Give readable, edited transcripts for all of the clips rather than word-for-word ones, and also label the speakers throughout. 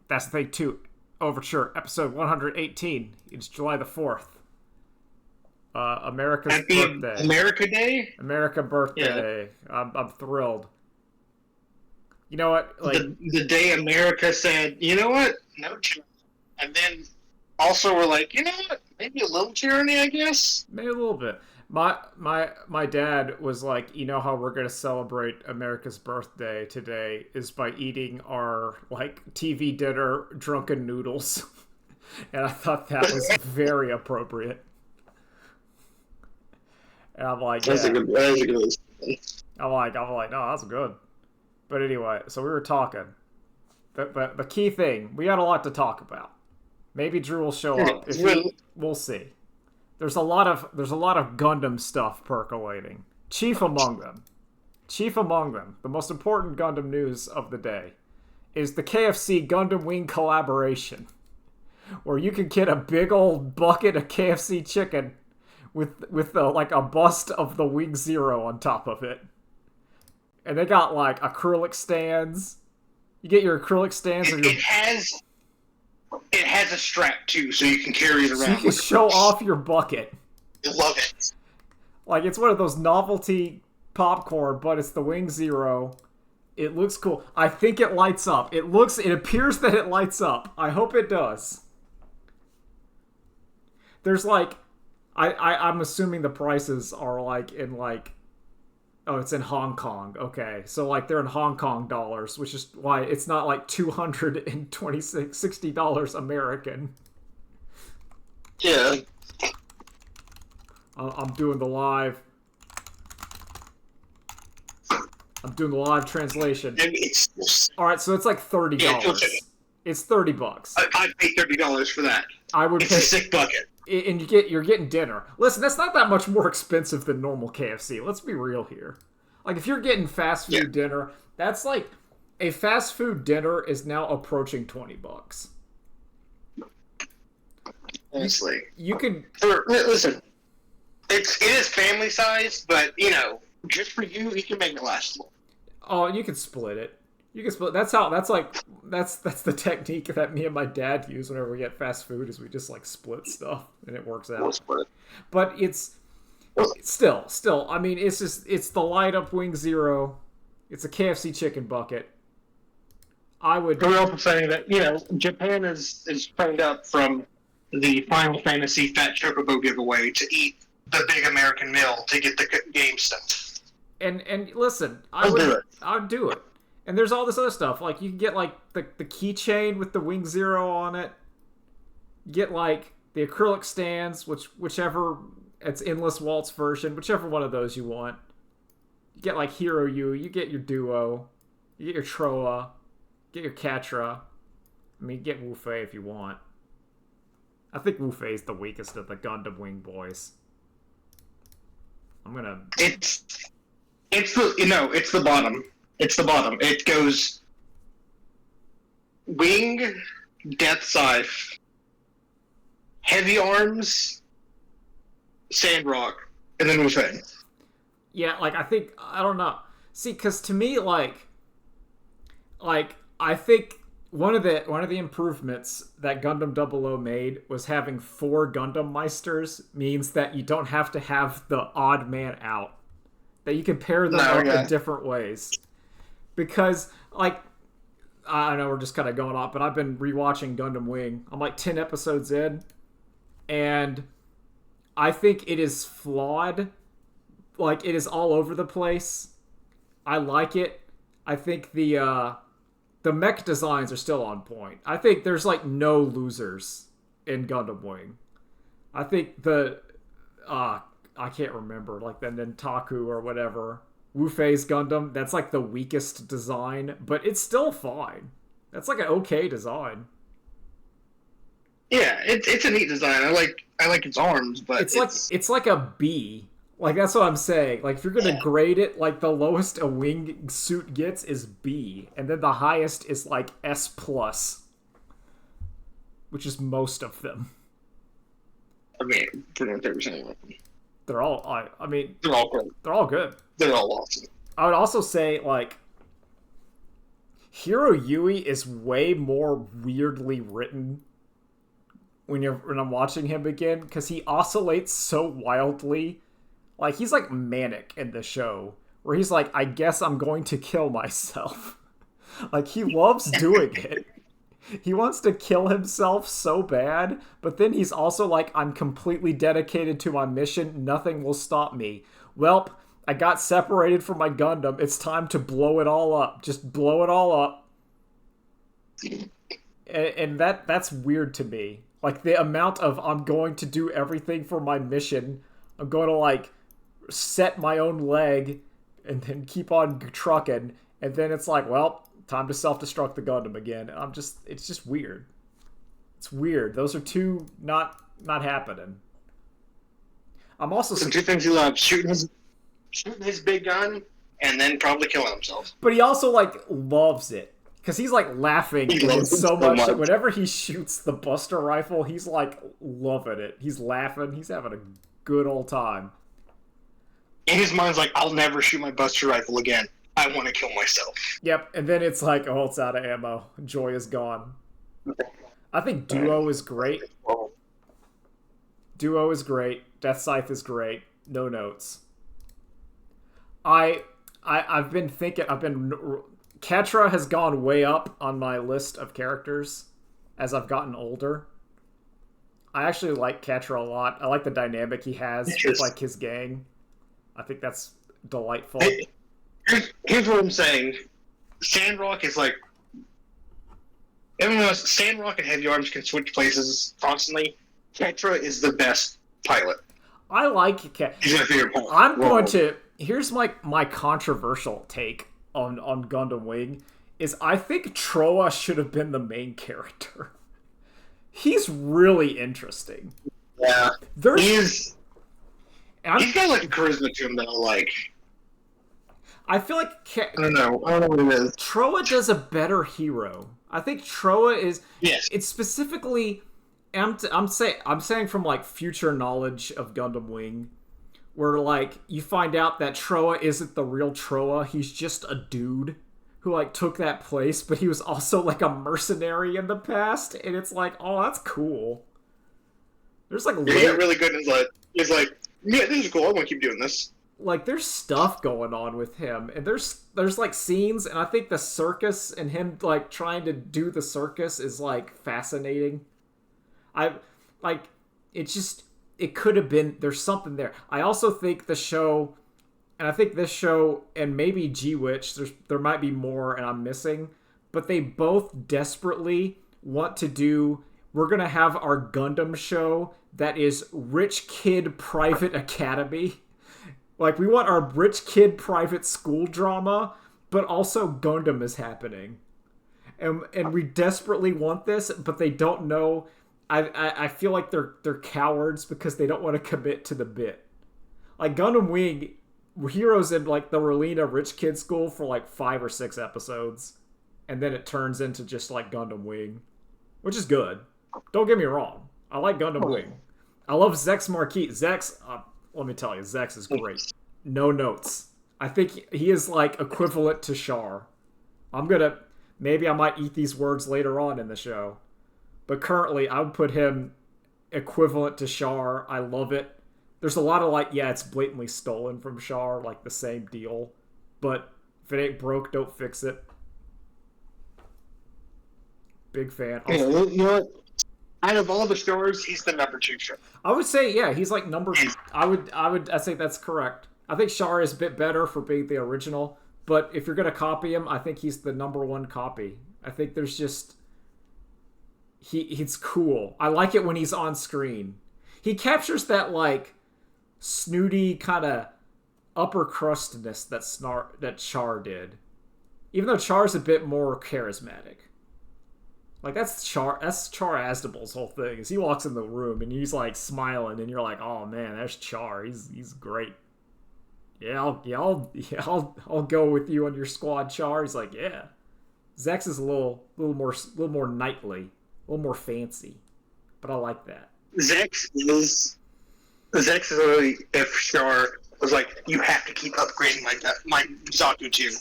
Speaker 1: That's the thing too. Overture, episode 118. It's July the 4th. America's
Speaker 2: Happy
Speaker 1: birthday.
Speaker 2: America Day?
Speaker 1: America birthday. Yeah. I'm thrilled. You know what? Like
Speaker 2: the day America said, you know what? No tyranny. And then also we're like, you know what? Maybe a little tyranny, I guess.
Speaker 1: maybe a little bit. My dad was like, you know how we're gonna celebrate America's birthday today is by eating our like TV dinner drunken noodles, and I thought that was very appropriate. And I'm like,
Speaker 2: That's
Speaker 1: yeah.
Speaker 2: That's a good
Speaker 1: I'm like, no, that's good. But anyway, so we were talking. The key thing, we got a lot to talk about. Maybe Drew will show up. We'll see. There's a lot of Gundam stuff percolating. Chief among them, the most important Gundam news of the day, is the KFC Gundam Wing collaboration, where you can get a big old bucket of KFC chicken with like a bust of the Wing Zero on top of it, and they got like acrylic stands. You get your acrylic stands.
Speaker 2: It has a strap too, so you can carry it around.
Speaker 1: So you can show off your bucket.
Speaker 2: I love it.
Speaker 1: Like it's one of those novelty popcorn, but it's the Wing Zero. It looks cool. I think it lights up. It appears that it lights up. I hope it does. There's like, I'm assuming the prices are like in like, oh, it's in Hong Kong. Okay. So like they're in Hong Kong dollars, which is why it's not like $260 American.
Speaker 2: Yeah.
Speaker 1: I'm doing the live. I'm doing the live translation. All right, so it's like $30. Yeah, it's $30.
Speaker 2: I'd pay $30 for that.
Speaker 1: I would.
Speaker 2: It's a sick bucket.
Speaker 1: And you're getting dinner. Listen, that's not that much more expensive than normal KFC. Let's be real here. Like if you're getting fast food dinner, that's like a fast food dinner is now approaching $20.
Speaker 2: Honestly,
Speaker 1: you can
Speaker 2: listen. It is family size, but you know, just for you can make it last long.
Speaker 1: Oh, you can split it. You can split. That's the technique that me and my dad use whenever we get fast food. Is we just like split stuff and it works out.
Speaker 2: We'll split.
Speaker 1: But it's still. I mean, it's the light up Wing Zero. It's a KFC chicken bucket.
Speaker 2: We're also saying that Japan is trained up from the Final Fantasy Fat Chocobo giveaway to eat the big American meal to get the game stuff.
Speaker 1: And listen, I'd do it. And there's all this other stuff. Like, you can get, like, the keychain with the Wing Zero on it. You get, like, the acrylic stands, whichever... It's Endless Waltz version. Whichever one of those you want. You get, like, Hero U. You get your Duo. You get your Troa. You get your Catra. I mean, get Wu Fei if you want. I think Wu Fei is the weakest of the Gundam Wing boys. I'm gonna...
Speaker 2: It's the bottom. It's the bottom. It goes Wing, Death Scythe, Heavy Arms, Sandrock, and then Wu Fei.
Speaker 1: Yeah, like, I don't know. See, because to me, like, I think one of the improvements that Gundam 00 made was having 4 Gundam Meisters means that you don't have to have the odd man out. That you can pair them up in different ways. Because, like, I know we're just kind of going off, but I've been rewatching Gundam Wing. I'm like 10 episodes in, and I think it is flawed. Like, it is all over the place. I like it. I think the mech designs are still on point. I think there's, like, no losers in Gundam Wing. I think I can't remember, like, the Nentaku or whatever... Wu Fei's Gundam, that's like the weakest design, but it's still fine. That's like an okay design.
Speaker 2: Yeah, it's a neat design. I like its arms, but
Speaker 1: it's like a B. Like, that's what I'm saying. Like, if you're gonna grade it, like, the lowest a wing suit gets is B, and then the highest is like S plus, which is most of them.
Speaker 2: I mean, pretty much every single one.
Speaker 1: They're all. I mean,
Speaker 2: they're all good.
Speaker 1: They're all good.
Speaker 2: They're all awesome.
Speaker 1: I would also say, like, Hiro Yui is way more weirdly written when I'm watching him again, because he oscillates so wildly. Like, he's like manic in the show, where he's like, I guess I'm going to kill myself. Like, he loves doing it. He wants to kill himself so bad, but then he's also like, I'm completely dedicated to my mission. Nothing will stop me. Welp, I got separated from my Gundam. It's time to blow it all up. Just blow it all up. And that's weird to me. Like, the amount of, I'm going to do everything for my mission. I'm going to, like, set my own leg and then keep on trucking. And then it's like, well, time to self-destruct the Gundam again. It's just weird. It's weird. Those are two not happening. I'm also...
Speaker 2: The two things he loves, shooting his big gun, and then probably killing himself.
Speaker 1: But he also, like, loves it. Because he's, like, laughing so much. Whenever he shoots the Buster Rifle, he's, like, loving it. He's laughing. He's having a good old time.
Speaker 2: In his mind's like, I'll never shoot my Buster Rifle again. I want to kill myself.
Speaker 1: Yep, and then it's like, oh, it's out of ammo. Joy is gone. I think Duo is great. Duo is great. Death Scythe is great. No notes. I've been thinking... Ketra has gone way up on my list of characters as I've gotten older. I actually like Ketra a lot. I like the dynamic he has with, like, his gang. I think that's delightful.
Speaker 2: Here's what I'm saying. Sandrock is like... Everyone knows Sandrock and Heavy Arms can switch places constantly. Ketra is the best pilot.
Speaker 1: I like Ketra.
Speaker 2: He's my favorite pilot.
Speaker 1: I'm going to... Here's my controversial take on Gundam Wing, is I think Troa should have been the main character. He's really interesting.
Speaker 2: Yeah. He's got, like, a charisma to him that I like.
Speaker 1: I feel like...
Speaker 2: I don't know what it is.
Speaker 1: Troa does a better hero. I think Troa is...
Speaker 2: Yes.
Speaker 1: It's specifically... I'm saying from, like, future knowledge of Gundam Wing, where, like, you find out that Troa isn't the real Troa. He's just a dude who, like, took that place, but he was also, like, a mercenary in the past, and it's like, oh, that's cool. There's, like...
Speaker 2: He got really good and he's like, yeah, this is cool, I want to keep doing this.
Speaker 1: Like, there's stuff going on with him, and there's like scenes, and I think the circus and him, like, trying to do the circus is, like, fascinating. It could have been, there's something there. I also think the show, and I think this show, and maybe G-Witch, there might be more and I'm missing, but they both desperately want to do, we're gonna have our Gundam show that is Rich Kid Private Academy. Like, we want our rich kid private school drama, but also Gundam is happening. And we desperately want this, but they don't know. I feel like they're cowards because they don't want to commit to the bit. Like, Gundam Wing, Heroes in, like, the Relina rich kid school for, like, 5 or 6 episodes. And then it turns into just, like, Gundam Wing. Which is good. Don't get me wrong. I like Gundam Wing. I love Zex Marquis. Zex... let me tell you, Zex is great. No notes. I think he is, like, equivalent to Char. Maybe I might eat these words later on in the show. But currently, I would put him equivalent to Char. I love it. There's a lot of, like, yeah, it's blatantly stolen from Char, like, the same deal. But if it ain't broke, don't fix it. Big fan.
Speaker 2: You know what? Out of all the stars, he's the number 2 Char.
Speaker 1: I would say, yeah, he's like number... I say that's correct. I think Char is a bit better for being the original, but if you're going to copy him, I think he's the number 1 copy. I think there's just... He's cool. I like it when he's on screen. He captures that, like, snooty kind of upper crustness that Char did. Even though Char's a bit more charismatic. Like, that's Char Aznabul's whole thing, is he walks in the room and he's, like, smiling, and you're like, oh man, there's Char. He's great. I'll go with you on your squad, Char. He's like, yeah. Zex is a little more knightly, a little more fancy, but I like that.
Speaker 2: Zex is literally, if Char was like, you have to keep upgrading my Zaku too.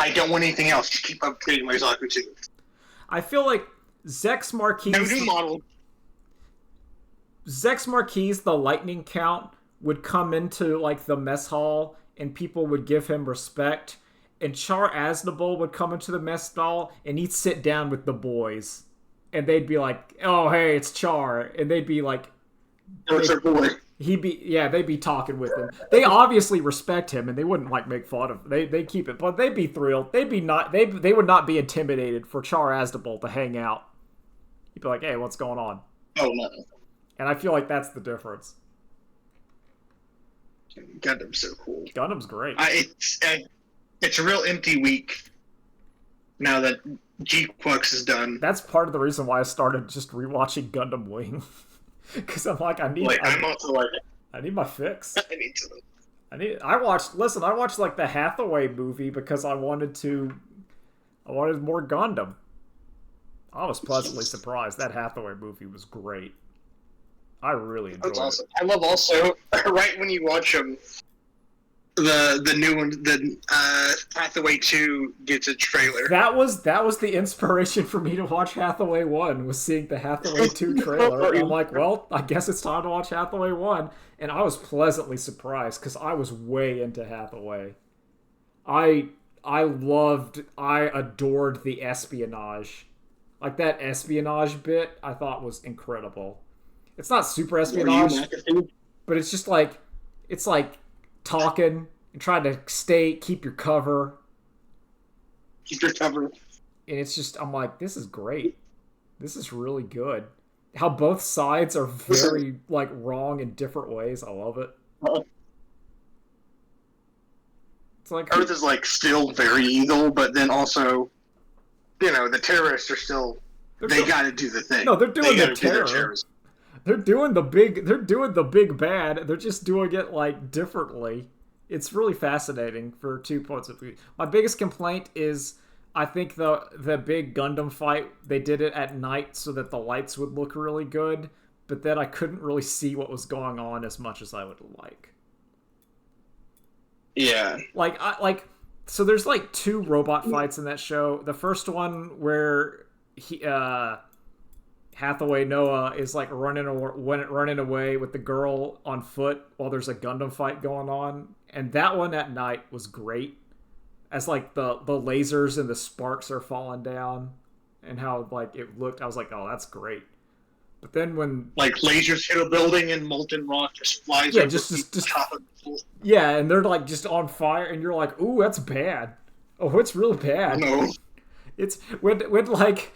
Speaker 2: I don't want anything else. Just keep upgrading my Zaku 2.
Speaker 1: I feel like Zex Marquis...
Speaker 2: No new model.
Speaker 1: Zex Marquis, the lightning count, would come into, like, the mess hall, and people would give him respect, and Char Aznable would come into the mess hall, and he'd sit down with the boys. And they'd be like, oh, hey, it's Char. And they'd be like...
Speaker 2: What's our boy?
Speaker 1: They'd be talking with him. They obviously respect him, and they wouldn't, like, make fun of him. They keep it, but they'd be thrilled. They would not be intimidated for Char Aznable to hang out. He'd be like, hey, what's going on?
Speaker 2: Oh, no.
Speaker 1: And I feel like that's the difference.
Speaker 2: Gundam's so cool.
Speaker 1: Gundam's great.
Speaker 2: It's a real empty week now that G-Quux is done.
Speaker 1: That's part of the reason why I started just rewatching Gundam Wing. Because I'm like, I need my fix. I watched like the Hathaway movie because I wanted more Gundam. I was pleasantly surprised. That Hathaway movie was great. I really enjoyed it.
Speaker 2: Awesome. I love also, right when you watch them, the new one, the Hathaway 2 gets a trailer.
Speaker 1: That was the inspiration for me to watch Hathaway 1, was seeing the Hathaway 2 trailer. I'm like, well, I guess it's time to watch Hathaway 1. And I was pleasantly surprised, because I was way into Hathaway. I adored the espionage. Like, that espionage bit, I thought was incredible. It's not super espionage, but it's just like, it's like talking and trying to keep your cover.
Speaker 2: Keep your cover.
Speaker 1: And it's just, I'm like, this is great. This is really good. How both sides are very, like, wrong in different ways. I love it. It's like
Speaker 2: Earth is, like, still very evil, but then also, you know, the terrorists are still, they gotta do the thing.
Speaker 1: No, they're doing the terror. They're doing the big bad. They're just doing it, like, differently. It's really fascinating for 2 points of view. My biggest complaint is, I think the big Gundam fight, they did it at night so that the lights would look really good, but then I couldn't really see what was going on as much as I would like.
Speaker 2: Yeah.
Speaker 1: So there's, like, 2 robot fights in that show. The first one where Hathaway Noah is, like, running away with the girl on foot while there's a Gundam fight going on. And that one at night was great. As, like, the lasers and the sparks are falling down. And how, like, it looked. I was like, oh, that's great. But then when...
Speaker 2: Like, lasers hit a building and molten rock just flies over the top of the...
Speaker 1: Yeah, and they're, like, just on fire. And you're like, ooh, that's bad. Oh, it's real bad.
Speaker 2: No.
Speaker 1: It's... When like...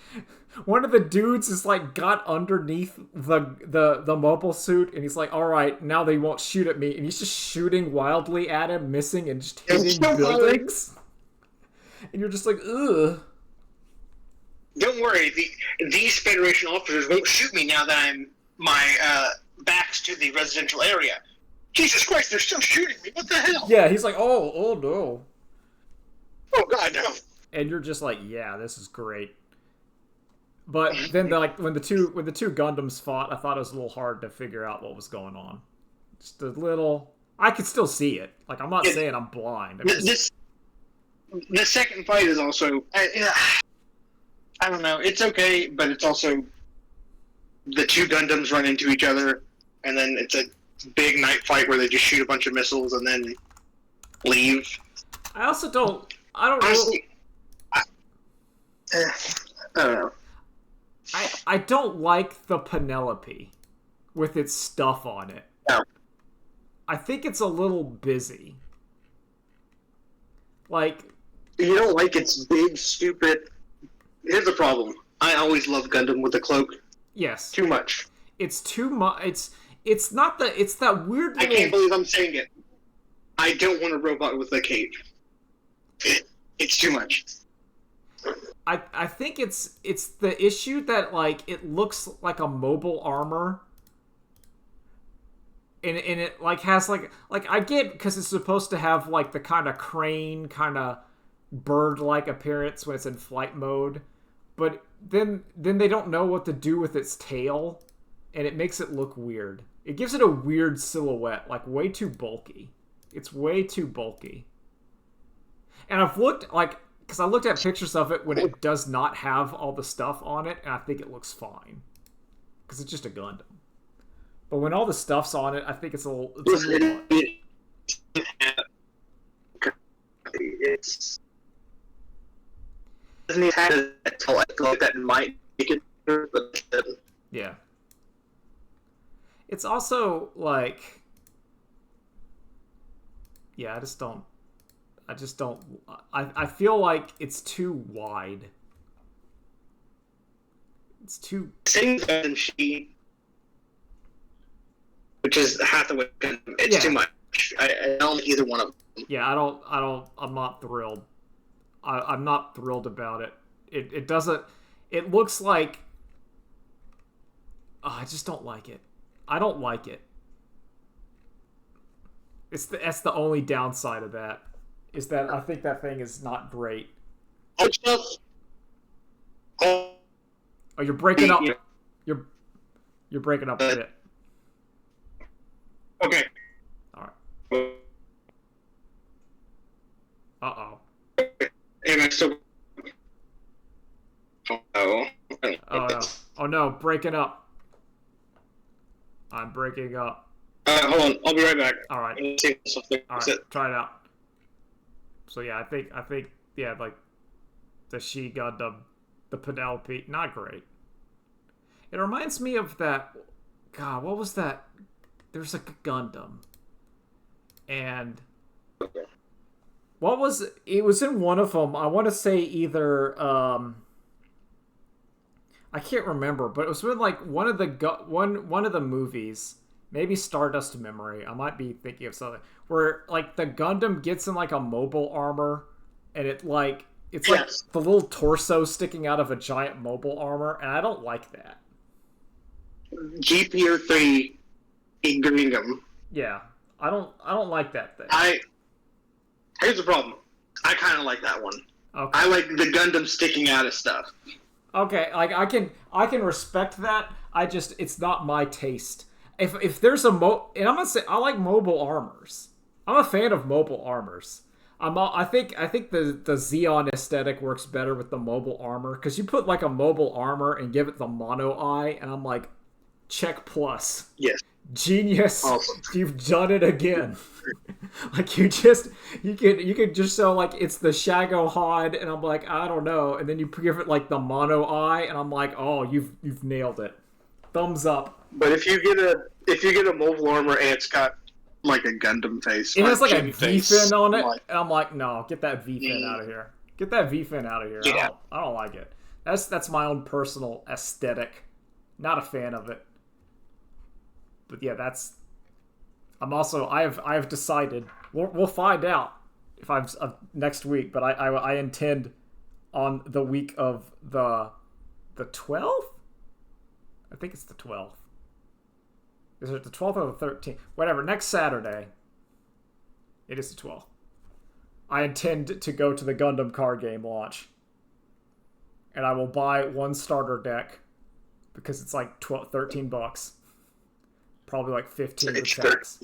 Speaker 1: One of the dudes is, like, got underneath the mobile suit, and he's like, all right, now they won't shoot at me. And he's just shooting wildly at him, missing, and just hitting buildings. And you're just like, ugh.
Speaker 2: Don't worry, these Federation officers won't shoot me now that my back's to the residential area. Jesus Christ, they're still shooting me. What the hell?
Speaker 1: Yeah, he's like, oh no.
Speaker 2: Oh God, no.
Speaker 1: And you're just like, yeah, this is great. But then, when the two Gundams fought, I thought it was a little hard to figure out what was going on. Just a little. I could still see it. Like, I'm not saying I'm blind.
Speaker 2: The second fight is also. I don't know. It's okay, but it's also the 2 Gundams run into each other, and then it's a big night fight where they just shoot a bunch of missiles and then leave.
Speaker 1: I also don't. I don't
Speaker 2: honestly. I don't know.
Speaker 1: I don't like the Penelope with its stuff on it.
Speaker 2: No.
Speaker 1: I think it's a little busy. Like...
Speaker 2: You don't like its big, stupid... Here's the problem. I always love Gundam with the cloak.
Speaker 1: Yes.
Speaker 2: Too much.
Speaker 1: It's too much... It's not the... It's that weird little...
Speaker 2: I can't believe I'm saying it. I don't want a robot with a cape. It's too much.
Speaker 1: I think it's the issue that, like, it looks like a mobile armor, and it, like, has like I get, because it's supposed to have, like, the kind of crane, kind of bird-like appearance when it's in flight mode, but then they don't know what to do with its tail, and it makes it look weird. It gives it a weird silhouette, like, way too bulky. It's way too bulky. And I've looked, like, Because I looked at pictures of it when it does not have all the stuff on it, and I think it looks fine. Because it's just a Gundam. But when all the stuff's on it, I think it's a little
Speaker 2: it's doesn't even have like that might make it, but
Speaker 1: yeah. It's also like, yeah, I just don't. I feel like it's too wide. It's too.
Speaker 2: And she, which is Hathaway, it's too much. I don't like either one of them.
Speaker 1: Yeah, I'm not thrilled. I'm not thrilled about it. It doesn't. It looks like. Oh, I just don't like it. I don't like it. That's the only downside of that. Is that I think that thing is not great.
Speaker 2: Oh,
Speaker 1: you're breaking up. You're breaking up a bit.
Speaker 2: Okay.
Speaker 1: All right. Uh-oh.
Speaker 2: And I still.
Speaker 1: Oh no! Oh no! Breaking up. I'm breaking up.
Speaker 2: Hold on. I'll be right back.
Speaker 1: All right. All right. Try it out. So yeah, I think yeah, like the She Gundam, the Penelope, not great. It reminds me of that. God, what was that? There's a Gundam, and what was it? Was in one of them. I want to say either I can't remember, but it was with like one of the movies. Maybe Stardust Memory. I might be thinking of something where like the Gundam gets in like a mobile armor, and it's like the little torso sticking out of a giant mobile armor, and I don't like that.
Speaker 2: GPO3 Gundam.
Speaker 1: Yeah, I don't like that thing.
Speaker 2: Here's the problem. I kind of like that one.
Speaker 1: Okay.
Speaker 2: I like the Gundam sticking out of stuff.
Speaker 1: Okay, like I can respect that. It's not my taste. If there's and I'm gonna say I like mobile armors. I'm a fan of mobile armors. I think the Xeon aesthetic works better with the mobile armor because you put like a mobile armor and give it the mono eye, and I'm like, check plus.
Speaker 2: Yes.
Speaker 1: Genius.
Speaker 2: Awesome.
Speaker 1: You've done it again. Like you could just show like it's the Shago Hod, and I'm like, I don't know, and then you give it like the mono eye, and I'm like, oh, you've nailed it. Thumbs up.
Speaker 2: But if you get a mobile armor and it's got like a Gundam face,
Speaker 1: it has like a V fin on it, and I'm like, no, get that V fin out of here. Get that V fin out of here.
Speaker 2: Yeah.
Speaker 1: I don't like it. That's my own personal aesthetic. Not a fan of it. But yeah, I have decided. We'll find out if I'm next week. But I intend on the week of the 12th. I think it's the 12th. Is it the 12th or the 13th? Whatever. Next Saturday. It is the 12th. I intend to go to the Gundam card game launch, and I will buy one starter deck because it's like $13. Probably like 15 with tax.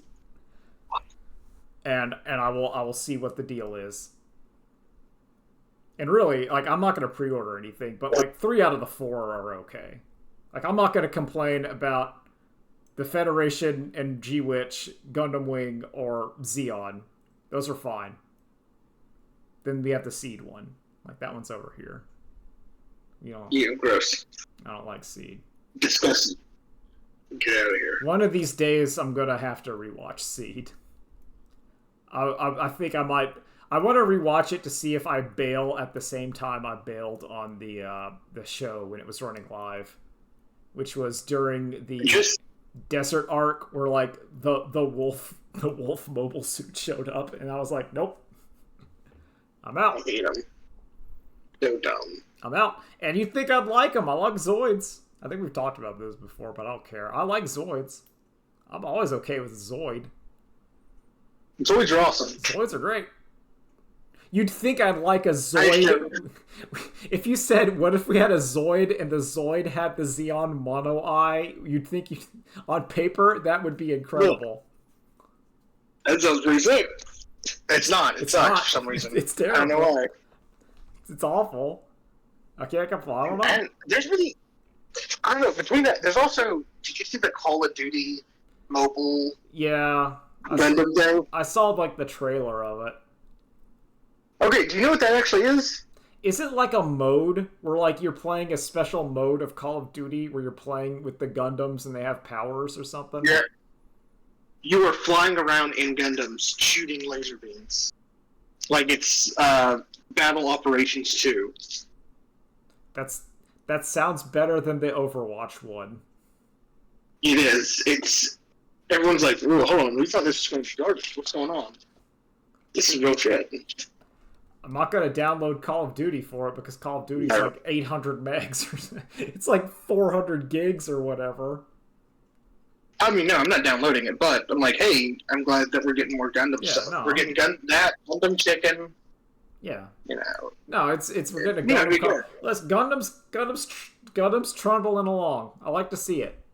Speaker 1: And I will see what the deal is. And really, like, I'm not going to pre-order anything, but like 3 out of the 4 are okay. Like, I'm not going to complain about the Federation and G-Witch, Gundam Wing, or Xeon. Those are fine. Then we have the Seed one. Like, that one's over here. You know,
Speaker 2: yeah, gross.
Speaker 1: I don't like Seed.
Speaker 2: Disgusting. Get out of here.
Speaker 1: One of these days, I'm going to have to rewatch Seed. I think I might... I want to rewatch it to see if I bail at the same time I bailed on the show when it was running live, which was during the desert arc where like the wolf mobile suit showed up, and I was like, nope, I'm out.
Speaker 2: I hate him. So dumb.
Speaker 1: I'm out. And you'd think I'd like them. I like Zoids. I think we've talked about those before, but I don't care. I like Zoids. I'm always okay with Zoid.
Speaker 2: Zoids are awesome.
Speaker 1: Zoids are great. You'd think I'd like a Zoid. If you said, what if we had a Zoid and the Zoid had the Xeon mono eye, you'd think on paper that would be incredible.
Speaker 2: That sounds pretty sick. It's not. It sucks for some reason.
Speaker 1: It's terrible.
Speaker 2: I don't know why.
Speaker 1: It's awful. I can't complain. I don't know.
Speaker 2: And there's really, I don't know. Between that, there's also. Did you see the Call of Duty mobile?
Speaker 1: Yeah.
Speaker 2: Gundam thing?
Speaker 1: I saw like the trailer of it.
Speaker 2: Okay, do you know what that actually is?
Speaker 1: Is it like a mode where like you're playing a special mode of Call of Duty where you're playing with the Gundams and they have powers or something?
Speaker 2: Yeah. You are flying around in Gundams shooting laser beams. Like it's Battle Operations 2.
Speaker 1: That sounds better than the Overwatch one.
Speaker 2: It is. It's everyone's like, "Ooh, hold on, we thought this was going to be garbage. What's going on?" This is real shit.
Speaker 1: I'm not going to download Call of Duty for it because Call of Duty is like 800 megs. It's like 400 gigs or whatever.
Speaker 2: I mean, no, I'm not downloading it, but I'm like, hey, I'm glad that we're getting more Gundam stuff. No, we're getting Gundam chicken.
Speaker 1: Yeah.
Speaker 2: You know.
Speaker 1: No, we're getting a Gundam. Let's Gundam's trundling along. I like to see it.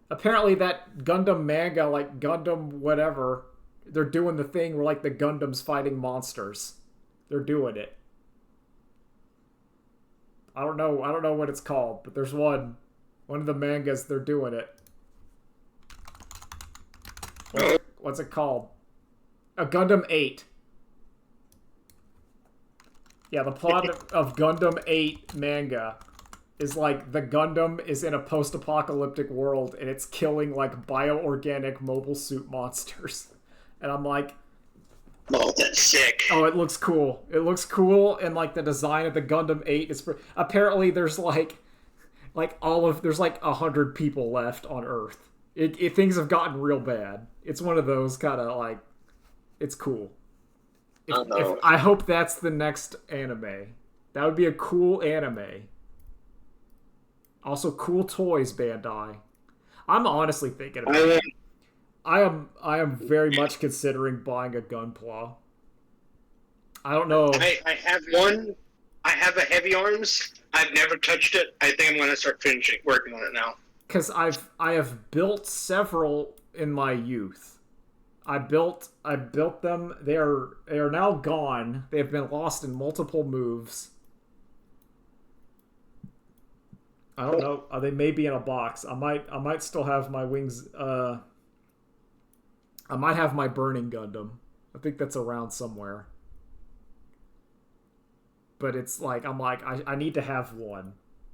Speaker 1: Apparently that Gundam manga, like Gundam whatever, they're doing the thing where like the Gundam's fighting monsters. They're doing it. I don't know what it's called, but there's one of the mangas, they're doing it. What's it called? A Gundam 8. Yeah, the plot of Gundam 8 manga is like the Gundam is in a post-apocalyptic world and it's killing like bioorganic mobile suit monsters. And I'm like,
Speaker 2: oh, that's sick.
Speaker 1: Oh, it looks cool. It looks cool, and like the design of the Gundam 8 is apparently there's like there's like 100 people left on Earth. Things have gotten real bad. It's one of those kind of like, it's cool. I hope that's the next anime. That would be a cool anime. Also, cool toys, Bandai. I'm honestly thinking about it. I am very much considering buying a Gunpla. I don't know.
Speaker 2: I have one. I have a Heavy Arms. I've never touched it. I think I'm going to start working on it now.
Speaker 1: Because I have built several in my youth. I built them. They are now gone. They have been lost in multiple moves. I don't know. They may be in a box. I might still have my wings. I might have my Burning Gundam. I think that's around somewhere. But it's like I need to have one.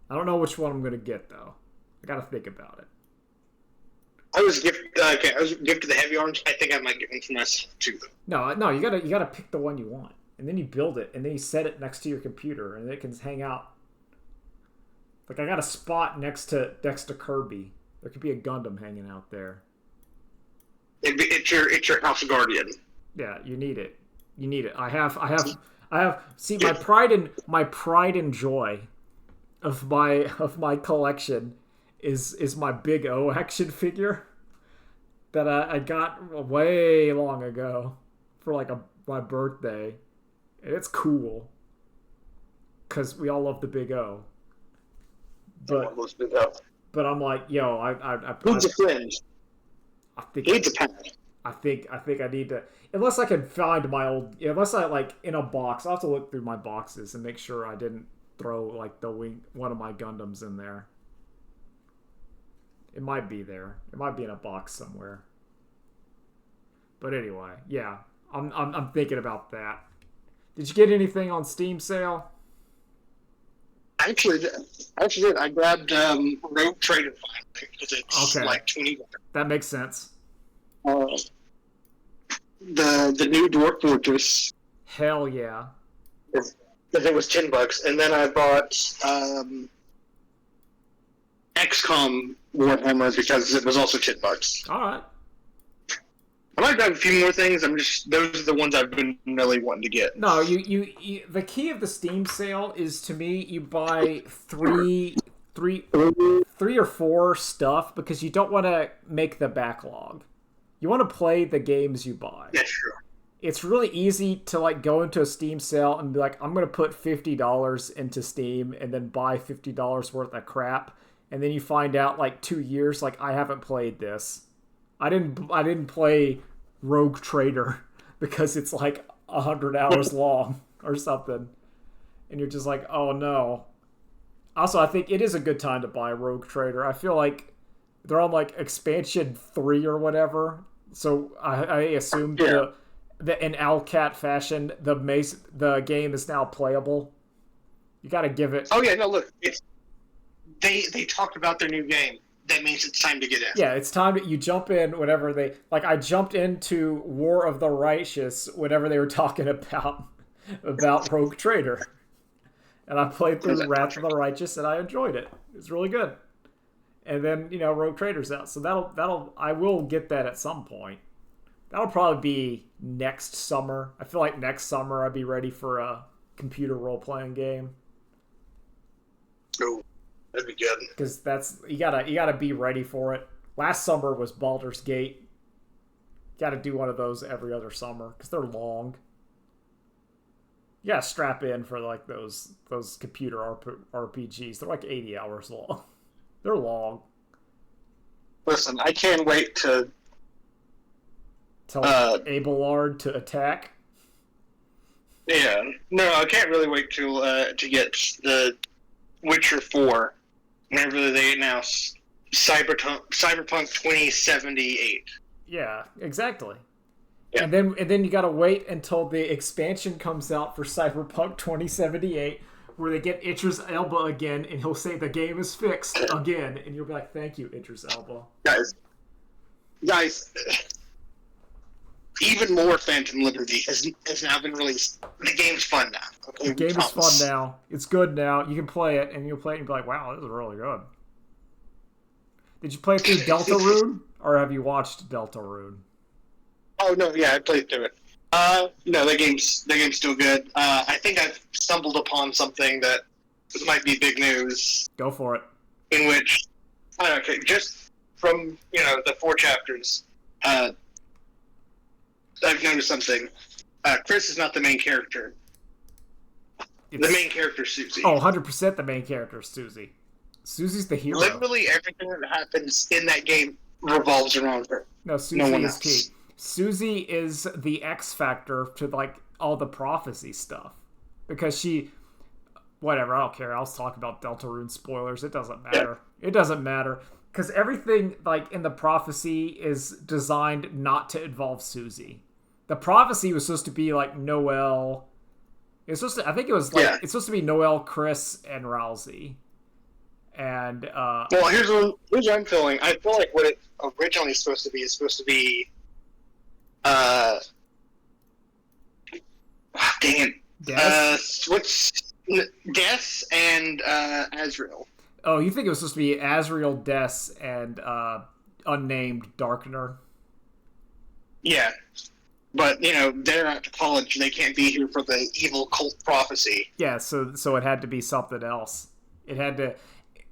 Speaker 1: I don't know which one I'm gonna get though. I gotta think about it.
Speaker 2: I was gifted the Heavy Arms. I think I might get one for myself too.
Speaker 1: No, you gotta pick the one you want, and then you build it, and then you set it next to your computer, and it can hang out. Like I got a spot next to Kirby. There could be a Gundam hanging out there.
Speaker 2: It's your house guardian.
Speaker 1: Yeah, you need it. I have. See, my pride and joy of my collection is my Big O action figure that I got way long ago for like my birthday, and it's cool because we all love the Big O. But I'm like, yo, I
Speaker 2: Who's a friend?
Speaker 1: I think
Speaker 2: it's a pen.
Speaker 1: I think I need to, unless I can find my old, unless I like in a box. I'll have to look through my boxes and make sure I didn't throw like one of my Gundams in there. It might be there. It might be in a box somewhere. But anyway, yeah, I'm thinking about that. Did you get anything on Steam sale?
Speaker 2: I actually did. I grabbed Rogue Trader finally because it's like $20.
Speaker 1: That makes sense.
Speaker 2: The new Dwarf Fortress.
Speaker 1: Hell yeah.
Speaker 2: Because it was $10, and then I bought XCOM Warhammer because it was also $10.
Speaker 1: All right.
Speaker 2: I might grab a few more things. Those are the ones I've been really wanting to get.
Speaker 1: No, you the key of the Steam sale is, to me, you buy three or four stuff because you don't want to make the backlog. You want to play the games you buy.
Speaker 2: Yeah, sure.
Speaker 1: It's really easy to like go into a Steam sale and be like, I'm going to put $50 into Steam and then buy $50 worth of crap. And then you find out like 2 years, like, I haven't played this. I didn't play Rogue Trader because it's like 100 hours long or something, and you're just like, oh no. Also, I think it is a good time to buy Rogue Trader. I feel like they're on like expansion 3 or whatever, so I assume in Owlcat fashion, the game is now playable. You got to give it.
Speaker 2: Oh yeah, no, look, they talked about their new game. That means it's time to get in.
Speaker 1: Yeah, it's time you jump in whenever they like. I jumped into War of the Righteous whenever they were talking about Rogue Trader, and I played through Wrath of the Righteous and I enjoyed it. It's really good. And then Rogue Trader's out, so that'll I will get that at some point. That'll probably be next summer. I feel like next summer I'd be ready for a computer role playing game.
Speaker 2: Oh, that'd be good.
Speaker 1: Because that's you gotta be ready for it. Last summer was Baldur's Gate. Got to do one of those every other summer because they're long. You gotta strap in for like those computer RPGs. They're like 80 hours long. They're long.
Speaker 2: Listen, I can't wait to
Speaker 1: tell Abelard to attack.
Speaker 2: Yeah, no, I can't really wait to get the Witcher 4 whenever they announce Cyberpunk 2078.
Speaker 1: Yeah, exactly.
Speaker 2: Yeah.
Speaker 1: And then you gotta wait until the expansion comes out for Cyberpunk 2078, where they get Idris Elba again, and he'll say the game is fixed again, and you'll be like, "Thank you, Idris Elba."
Speaker 2: Guys, even more Phantom Liberty has now been released. The game's fun now. Okay?
Speaker 1: The game is fun now. It's good now. You can play it, and you'll play it and be like, "Wow, this is really good." Did you play through Deltarune, or have you watched Deltarune?
Speaker 2: Oh no, yeah, I played through it. No, the game's still good. I think I've stumbled upon something that might be big news.
Speaker 1: Go for it.
Speaker 2: In which, okay, just from the 4 chapters, I've noticed something. Chris is not the main character. The main character is Susie.
Speaker 1: Oh, 100% the main character is Susie. Susie's the hero.
Speaker 2: Literally everything that happens in that game revolves around her.
Speaker 1: No, Susie is key. Susie is the X factor to like all the prophecy stuff, because whatever, I don't care. I'll talk about Deltarune spoilers. It doesn't matter. Yeah. It doesn't matter because everything like in the prophecy is designed not to involve Susie. The prophecy was supposed to be like Noel. It's supposed to. I think it was like it's supposed to be Noel, Chris, and Rousey. And
Speaker 2: well, here's what I'm feeling. I feel like what it originally is supposed to be dang it.
Speaker 1: Des?
Speaker 2: What's Des and Azrael?
Speaker 1: Oh, you think it was supposed to be Azrael, Des, and unnamed Darkner?
Speaker 2: Yeah. But, they're at college. They can't be here for the evil cult prophecy.
Speaker 1: Yeah, so it had to be something else. It had to...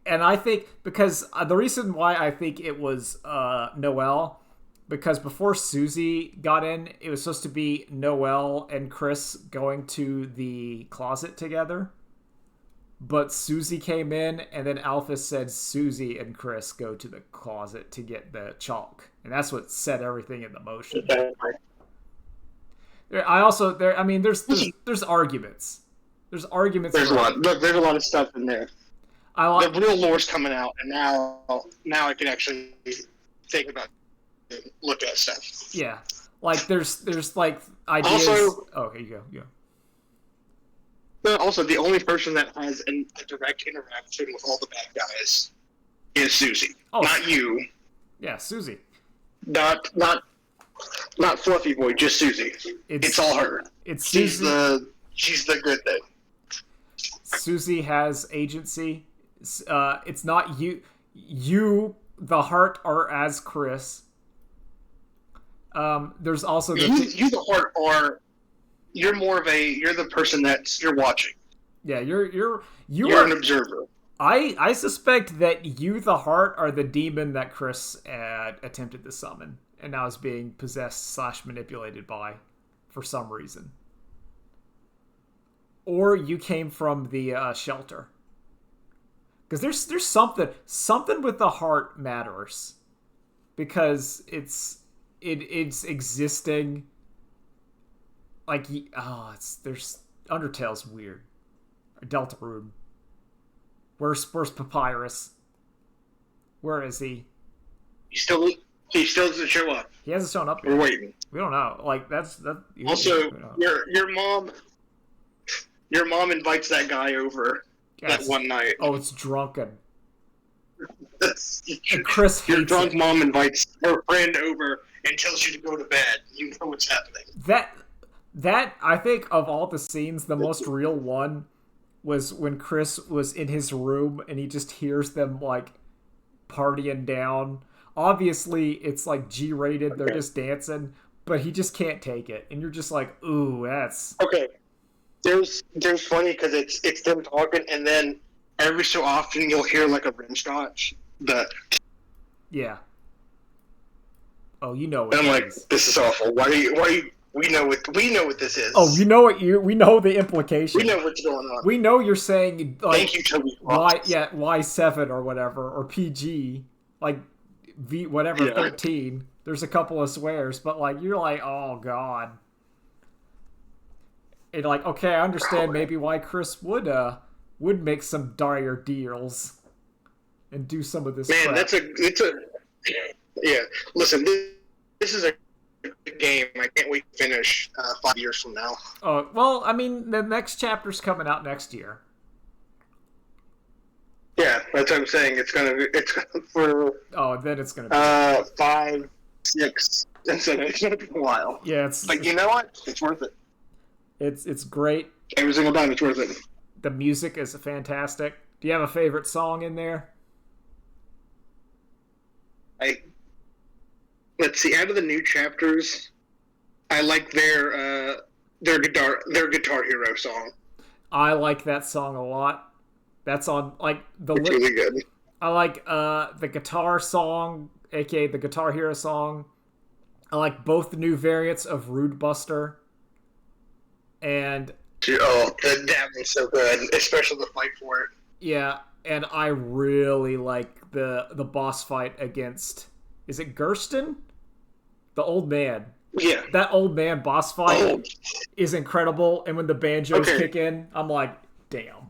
Speaker 1: And I think, because the reason why I think it was Noel, because before Susie got in, it was supposed to be Noel and Chris going to the closet together. But Susie came in, and then Alpha said Susie and Chris go to the closet to get the chalk. And that's what set everything into motion. There's arguments. There's arguments.
Speaker 2: There's a lot. Look, there's a lot of stuff in there. The real lore's coming out, and now I can actually think about it, look at stuff.
Speaker 1: Yeah, like there's like ideas. Also, okay, you go.
Speaker 2: But also, the only person that has a direct interaction with all the bad guys is Susie, not you.
Speaker 1: Yeah, Susie.
Speaker 2: Not Fluffy Boy, just Susie. It's all her. She's the good thing.
Speaker 1: Susie has agency. It's not you. You, the heart, are as Chris. There's also
Speaker 2: you the heart you're the person you're watching.
Speaker 1: Yeah, you're
Speaker 2: an observer.
Speaker 1: I suspect that you, the heart, are the demon that Chris attempted to summon and now is being possessed / manipulated by for some reason. Or you came from the shelter. Because there's something with the heart matters, because it's existing. Like Undertale's weird. Deltarune. Where's Papyrus? Where is he?
Speaker 2: He still doesn't show up.
Speaker 1: He hasn't shown up
Speaker 2: yet. We're waiting.
Speaker 1: We don't know. Like that.
Speaker 2: Also, your mom invites that guy over that one night.
Speaker 1: Oh, it's drunken.
Speaker 2: And Chris your drunk mom invites her friend over and tells you to go to bed. You know what's happening.
Speaker 1: That I think of all the scenes, the most real one was when Chris was in his room and he just hears them like partying down. Obviously, it's like G-rated. They're just dancing, but he just can't take it, and you're just like, ooh, that's
Speaker 2: okay. There's funny because it's them talking, and then every so often you'll hear like a rimscotch. But
Speaker 1: yeah. Oh, you know.
Speaker 2: And I'm like, this is awful. Why are you? We know what this is.
Speaker 1: Oh, we know the implication.
Speaker 2: We know what's going on.
Speaker 1: We know you're saying like,
Speaker 2: thank you, Toby.
Speaker 1: Y7 or whatever, or PG, like V whatever 13. There's a couple of swears, but like you're like, oh god. And like, okay, I understand maybe why Chris would make some dire deals and do some of this.
Speaker 2: Man,
Speaker 1: crap.
Speaker 2: it's a yeah. Listen, this is a game I can't wait to finish 5 years from now.
Speaker 1: Oh well, I mean, the next chapter's coming out next year.
Speaker 2: Yeah, that's what I'm saying. It's gonna for.
Speaker 1: Oh, then it's gonna be
Speaker 2: 5, 6, and so it's gonna be a while.
Speaker 1: Yeah,
Speaker 2: but you know what? It's worth it.
Speaker 1: It's great.
Speaker 2: Every single time, it's worth it.
Speaker 1: The music is fantastic. Do you have a favorite song in there?
Speaker 2: Let's see. Out of the new chapters, I like their Guitar Hero song.
Speaker 1: I like that song a lot. That's on like
Speaker 2: it's really good.
Speaker 1: I like the guitar song, aka the Guitar Hero song. I like both the new variants of Rude Buster. And
Speaker 2: that one's so good, especially the fight for it.
Speaker 1: Yeah, and I really like the boss fight against, is it Gersten? The old man.
Speaker 2: Yeah.
Speaker 1: That old man boss fight is incredible, and when the banjos kick in, I'm like, damn.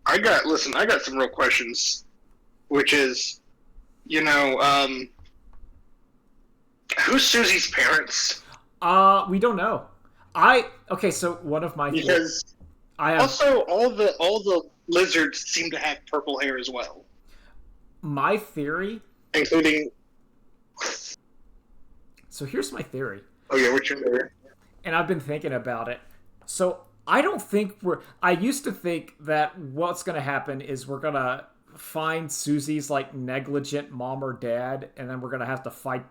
Speaker 2: I got some real questions, which is, who's Susie's parents?
Speaker 1: We don't know. So one of my
Speaker 2: also all the lizards seem to have purple hair as well.
Speaker 1: My theory,
Speaker 2: including.
Speaker 1: So here's my theory.
Speaker 2: Oh yeah, what's your theory?
Speaker 1: And I've been thinking about it. So I don't think I used to think that what's going to happen is we're going to find Susie's like negligent mom or dad, and then we're going to have to fight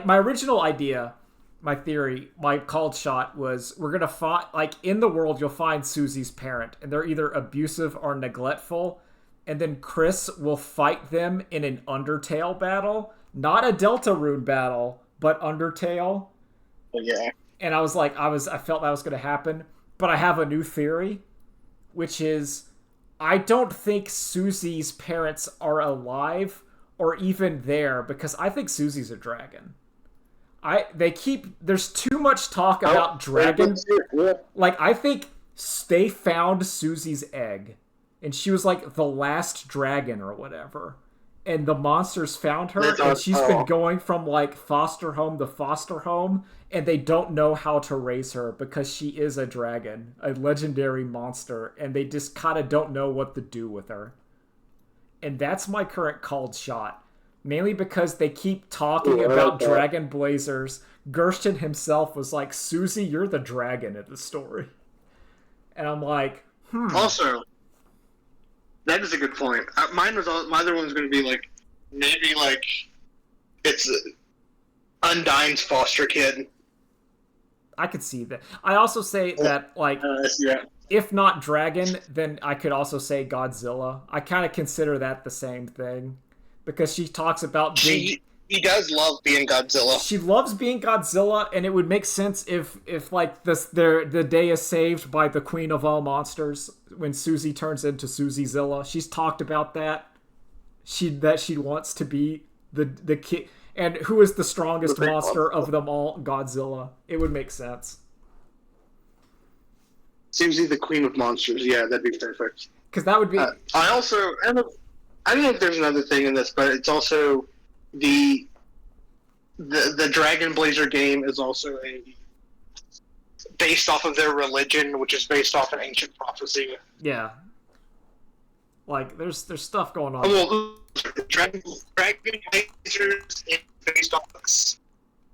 Speaker 1: my original idea. My theory, my called shot was we're going to fight, like in the world, you'll find Susie's parent and they're either abusive or neglectful. And then Chris will fight them in an Undertale battle, not a Deltarune battle, but Undertale.
Speaker 2: Yeah.
Speaker 1: And I was like, I felt that was going to happen, but I have a new theory, which is I don't think Susie's parents are alive or even there because I think Susie's a dragon. There's too much talk about dragons. Like, I think they found Susie's egg, and she was like the last dragon or whatever. And the monsters found her, and she's been going from like foster home to foster home, and they don't know how to raise her because she is a dragon, a legendary monster, and they just kind of don't know what to do with her. And that's my current called shot. Mainly because they keep talking about dragon blazers. Gersten himself was like, Susie, you're the dragon in the story. And I'm like,
Speaker 2: Also, that is a good point. My other one's going to be like, maybe like, it's Undyne's foster kid.
Speaker 1: I could see that. I also say that, like, if not dragon, then I could also say Godzilla. I kind of consider that the same thing. Because she talks about
Speaker 2: being... He does love being Godzilla.
Speaker 1: She loves being Godzilla, and it would make sense if like the day is saved by the queen of all monsters when Susie turns into Susiezilla. She's talked about that. She wants to be the kid, and who is the strongest monster of them all? Godzilla. It would make sense.
Speaker 2: Susie, the Queen of Monsters. Yeah, that'd be perfect.
Speaker 1: Because that would be.
Speaker 2: I don't know if there's another thing in this, but it's also the Dragon Blazer game is also based off of their religion, which is based off an ancient prophecy.
Speaker 1: Yeah. Like, there's stuff going on.
Speaker 2: Well, Dragon Blazers is based off books,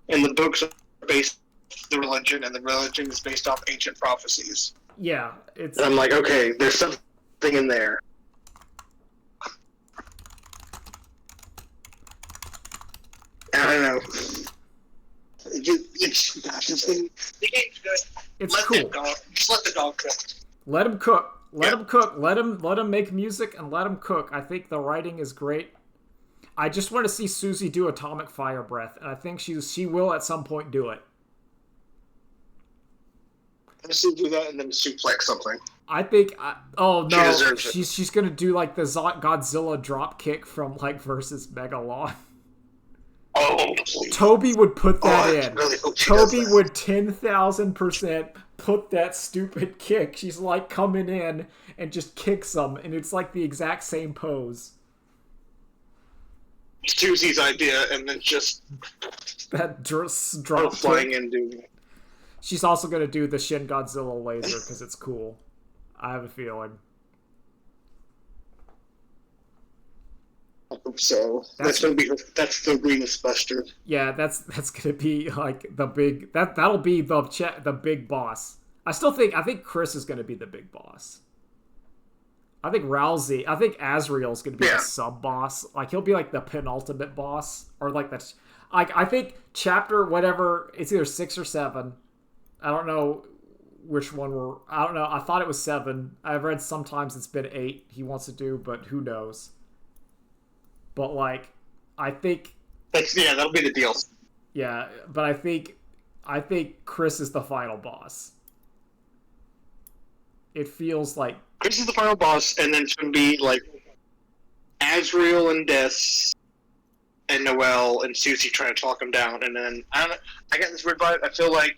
Speaker 2: and the books are based off the religion, and the religion is based off ancient prophecies.
Speaker 1: Yeah, it's.
Speaker 2: And I'm like, okay, there's something in there. I don't know. The game's good.
Speaker 1: It's cool.
Speaker 2: Just let the dog cook.
Speaker 1: Let him cook. Let him cook. Let him make music and let him cook. I think the writing is great. I just want to see Susie do Atomic Fire Breath, and I think she will at some point do it.
Speaker 2: She'll do that and then suplex something.
Speaker 1: I think. Oh no, she's gonna do like the Godzilla drop kick from like versus Megalon.
Speaker 2: Oh,
Speaker 1: Toby would put that in.
Speaker 2: Really
Speaker 1: Toby would 10,000% put that stupid kick. She's like coming in and just kicks them, and it's like the exact same pose.
Speaker 2: Susie's idea, and then just
Speaker 1: that drop
Speaker 2: flying in doing it.
Speaker 1: She's also gonna do the Shin Godzilla laser because it's cool. I have a feeling.
Speaker 2: I hope so. That's the Venus Buster.
Speaker 1: Yeah, that's gonna be like the big that'll be the big boss. I think Chris is gonna be the big boss. I think Azrael's gonna be the sub boss. Like he'll be like the penultimate boss, or like that's I think chapter whatever, it's either 6 or 7. I don't know which one I don't know. I thought it was 7. I've read sometimes it's been 8 he wants to do, but who knows. But like, I think
Speaker 2: that'll be the deal.
Speaker 1: Yeah, but I think Chris is the final boss. It feels like
Speaker 2: Chris is the final boss, and then it's gonna be like Azrael and Des and Noel and Susie trying to talk him down, and then I got this weird vibe. I feel like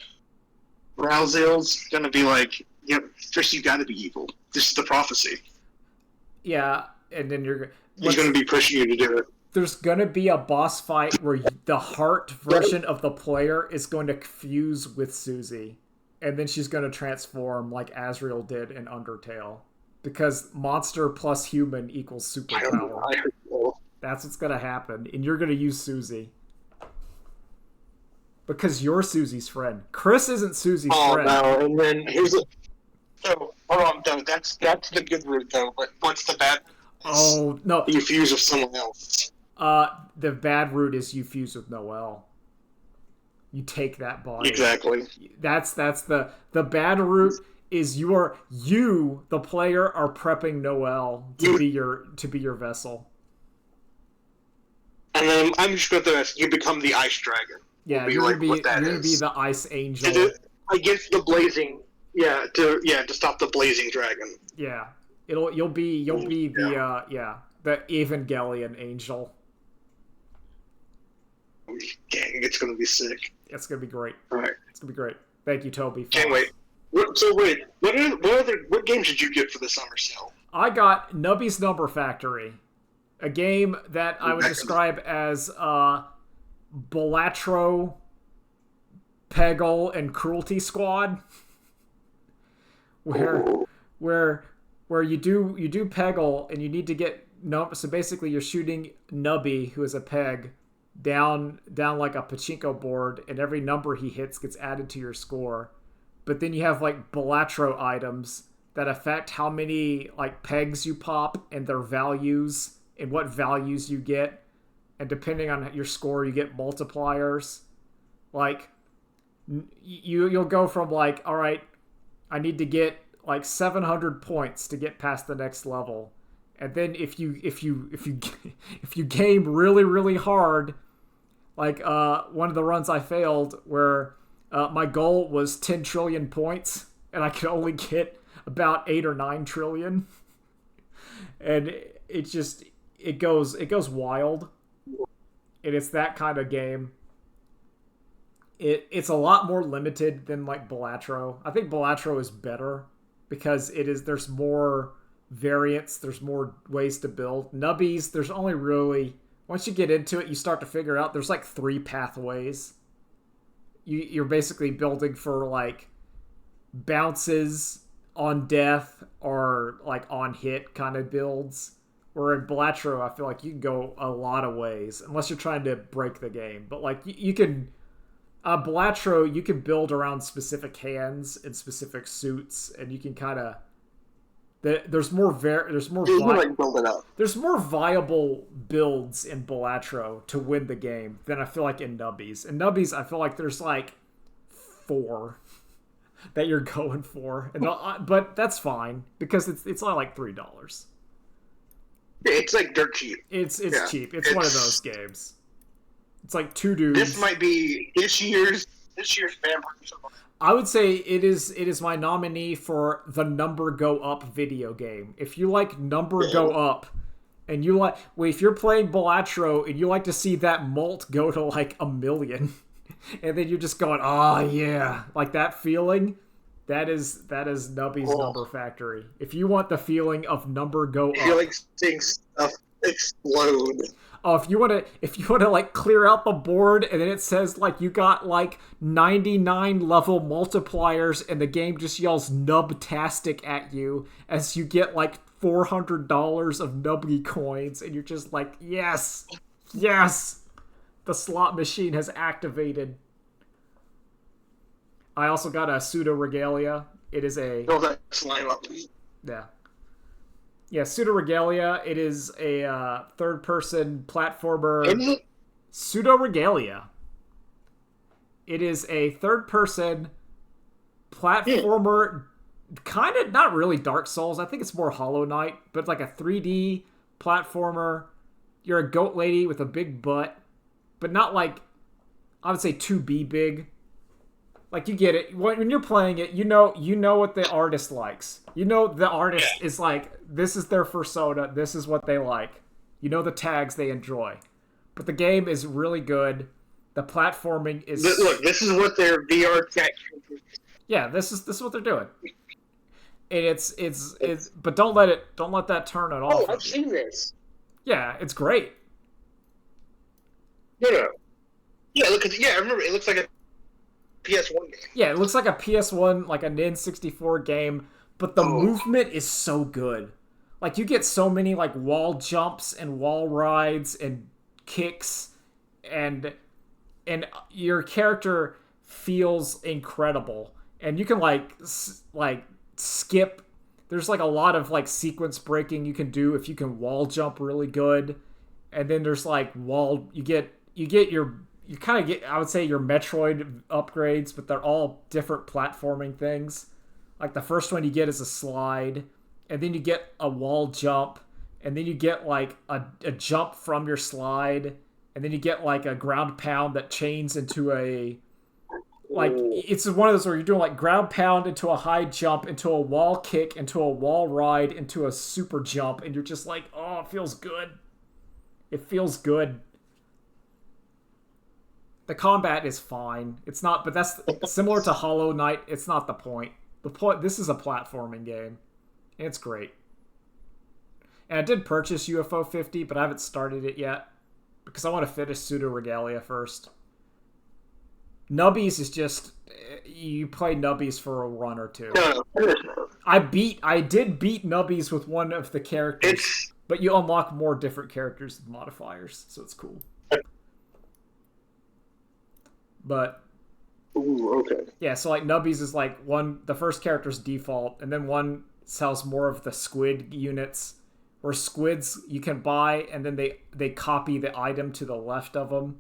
Speaker 2: Raziel's gonna be like, "Yep, Chris, you gotta be evil. This is the prophecy."
Speaker 1: Yeah, and then
Speaker 2: he's going to be pushing you to do it.
Speaker 1: There's going to be a boss fight where the heart version of the player is going to fuse with Susie. And then she's going to transform like Azrael did in Undertale. Because monster plus human equals superpower. That's what's going to happen. And you're going to use Susie. Because you're Susie's friend. Chris isn't Susie's friend.
Speaker 2: Oh, no. And then here's a... So, hold on, though. That's the good route, though. But what's the bad...
Speaker 1: Oh, no.
Speaker 2: You fuse with someone else.
Speaker 1: The bad route is you fuse with Noel. You take that body.
Speaker 2: Exactly.
Speaker 1: That's the bad route is you the player are prepping Noel to be your vessel.
Speaker 2: And then I'm just going to ask, you become the ice dragon.
Speaker 1: Yeah, you're gonna be the ice angel
Speaker 2: against the blazing. Yeah, to stop the blazing dragon.
Speaker 1: Yeah. You'll be the Evangelion angel.
Speaker 2: Dang, it's gonna be sick.
Speaker 1: It's gonna be great.
Speaker 2: All right,
Speaker 1: it's gonna be great. Thank you, Toby.
Speaker 2: Can't wait. What games did you get for the summer sale?
Speaker 1: I got Nubby's Number Factory, a game that I would describe as Balatro, Peggle, and Cruelty Squad, where you do Peggle and you need to get so basically you're shooting Nubby, who is a peg, down like a pachinko board, and every number he hits gets added to your score. But then you have like Balatro items that affect how many like pegs you pop and their values and what values you get, and depending on your score you get multipliers. Like you'll go from like, all right, I need to get like 700 points to get past the next level, and then if you game really really hard, like one of the runs I failed where my goal was 10 trillion points and I could only get about 8 or 9 trillion, and it goes wild, and it's that kind of game. It's a lot more limited than like Balatro. I think Balatro is better. because there's more variants, there's more ways to build. Nubbies, there's only really, once you get into it, you start to figure out there's like 3 pathways. You're basically building for like bounces on death or like on hit kind of builds. Where in Blatro, I feel like you can go a lot of ways, unless you're trying to break the game. But like you can, Blatro, you can build around specific hands and specific suits, and you can kind of. There's more
Speaker 2: like build it up.
Speaker 1: There's more viable builds in Blatro to win the game than I feel like in Nubbies. In Nubbies, I feel like there's like 4 that you're going for, and but that's fine because it's only like $3.
Speaker 2: It's like dirt cheap.
Speaker 1: It's cheap. It's one of those games. It's like 2 dudes.
Speaker 2: This might be this year's Vampire.
Speaker 1: I would say it is my nominee for the number go up video game. If you like number go up, and you like, if you're playing Blatro and you like to see that mult go to like 1 million, and then you're just going, oh yeah, like that feeling, that is Nubby's Number Factory. If you want the feeling of number go up,
Speaker 2: you like seeing stuff explode.
Speaker 1: Oh, if you want to like clear out the board and then it says like you got like 99 level multipliers and the game just yells nubtastic at you as you get like $400 of nubby coins and you're just like, yes, the slot machine has activated. I also got a pseudo regalia. It is a
Speaker 2: slime up.
Speaker 1: Yeah, Pseudo Regalia. It is a third-person platformer. Pseudo Regalia. It is a third-person platformer, kind of not really Dark Souls. I think it's more Hollow Knight, but it's like a 3D platformer. You're a goat lady with a big butt, but not like, I would say 2B big. Like, you get it. When you're playing it, you know what the artist likes. You know the artist is like, this is their persona, this is what they like. You know the tags they enjoy. But the game is really good. The platforming is...
Speaker 2: Look, this is what their VR tech...
Speaker 1: Yeah, this is what they're doing. And it's but don't let that turn it off.
Speaker 2: Oh, I've seen this.
Speaker 1: Yeah, it's great.
Speaker 2: No. Yeah, I remember, it looks like a PS1 game.
Speaker 1: Yeah, it looks like a PS1, like a N64 game, but the movement is so good. Like, you get so many, like, wall jumps and wall rides and kicks, and your character feels incredible. And you can, like skip. There's, like, a lot of, like, sequence breaking you can do if you can wall jump really good. And then there's, like, you kind of get, I would say, your Metroid upgrades, but they're all different platforming things. Like, the first one you get is a slide, and then you get a wall jump, and then you get, like, a jump from your slide, and then you get, like, a ground pound that chains into a... Like, it's one of those where you're doing, like, ground pound into a high jump, into a wall kick, into a wall ride, into a super jump, and you're just like, oh, it feels good. It feels good. The combat is fine. It's not, but that's similar to Hollow Knight. It's not the point. This is a platforming game. It's great. And I did purchase UFO 50, but I haven't started it yet because I want to finish Pseudo Regalia first. Nubbies is just, you play Nubbies for a run or two.
Speaker 2: No.
Speaker 1: I did beat Nubbies with one of the characters, but you unlock more different characters and modifiers, so it's cool. But
Speaker 2: okay.
Speaker 1: Yeah, so like Nubbies is like the first character's default, and then one sells more of the squid units, where squids you can buy, and then they copy the item to the left of them,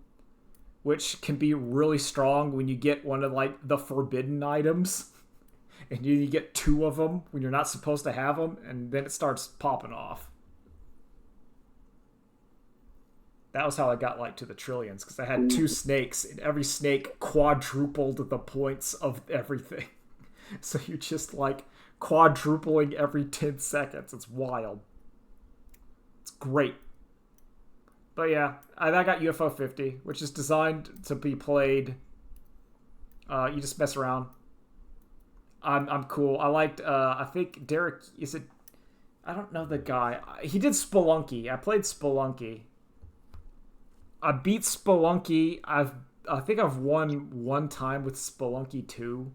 Speaker 1: which can be really strong when you get one of like the forbidden items, and you get 2 of them when you're not supposed to have them, and then it starts popping off. That was how I got like to the trillions, because I had 2 snakes, and every snake quadrupled the points of everything. So you're just like quadrupling every 10 seconds. It's wild. It's great. But yeah, I got UFO 50, which is designed to be played. You just mess around. I'm cool. I liked I think Derek is it I don't know the guy. He did Spelunky. I played Spelunky. I beat Spelunky. I think I've won one time with Spelunky 2.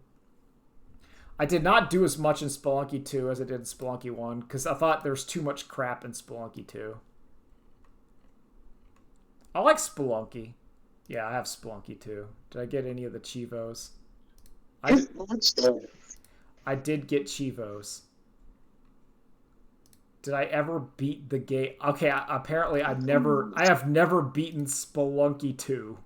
Speaker 1: I did not do as much in Spelunky 2 as I did in Spelunky 1 because I thought there was too much crap in Spelunky 2. I like Spelunky. Yeah, I have Spelunky 2. Did I get any of the Chivos? I did get Chivos. Did I ever beat the game? Okay, apparently I have never beaten Spelunky 2.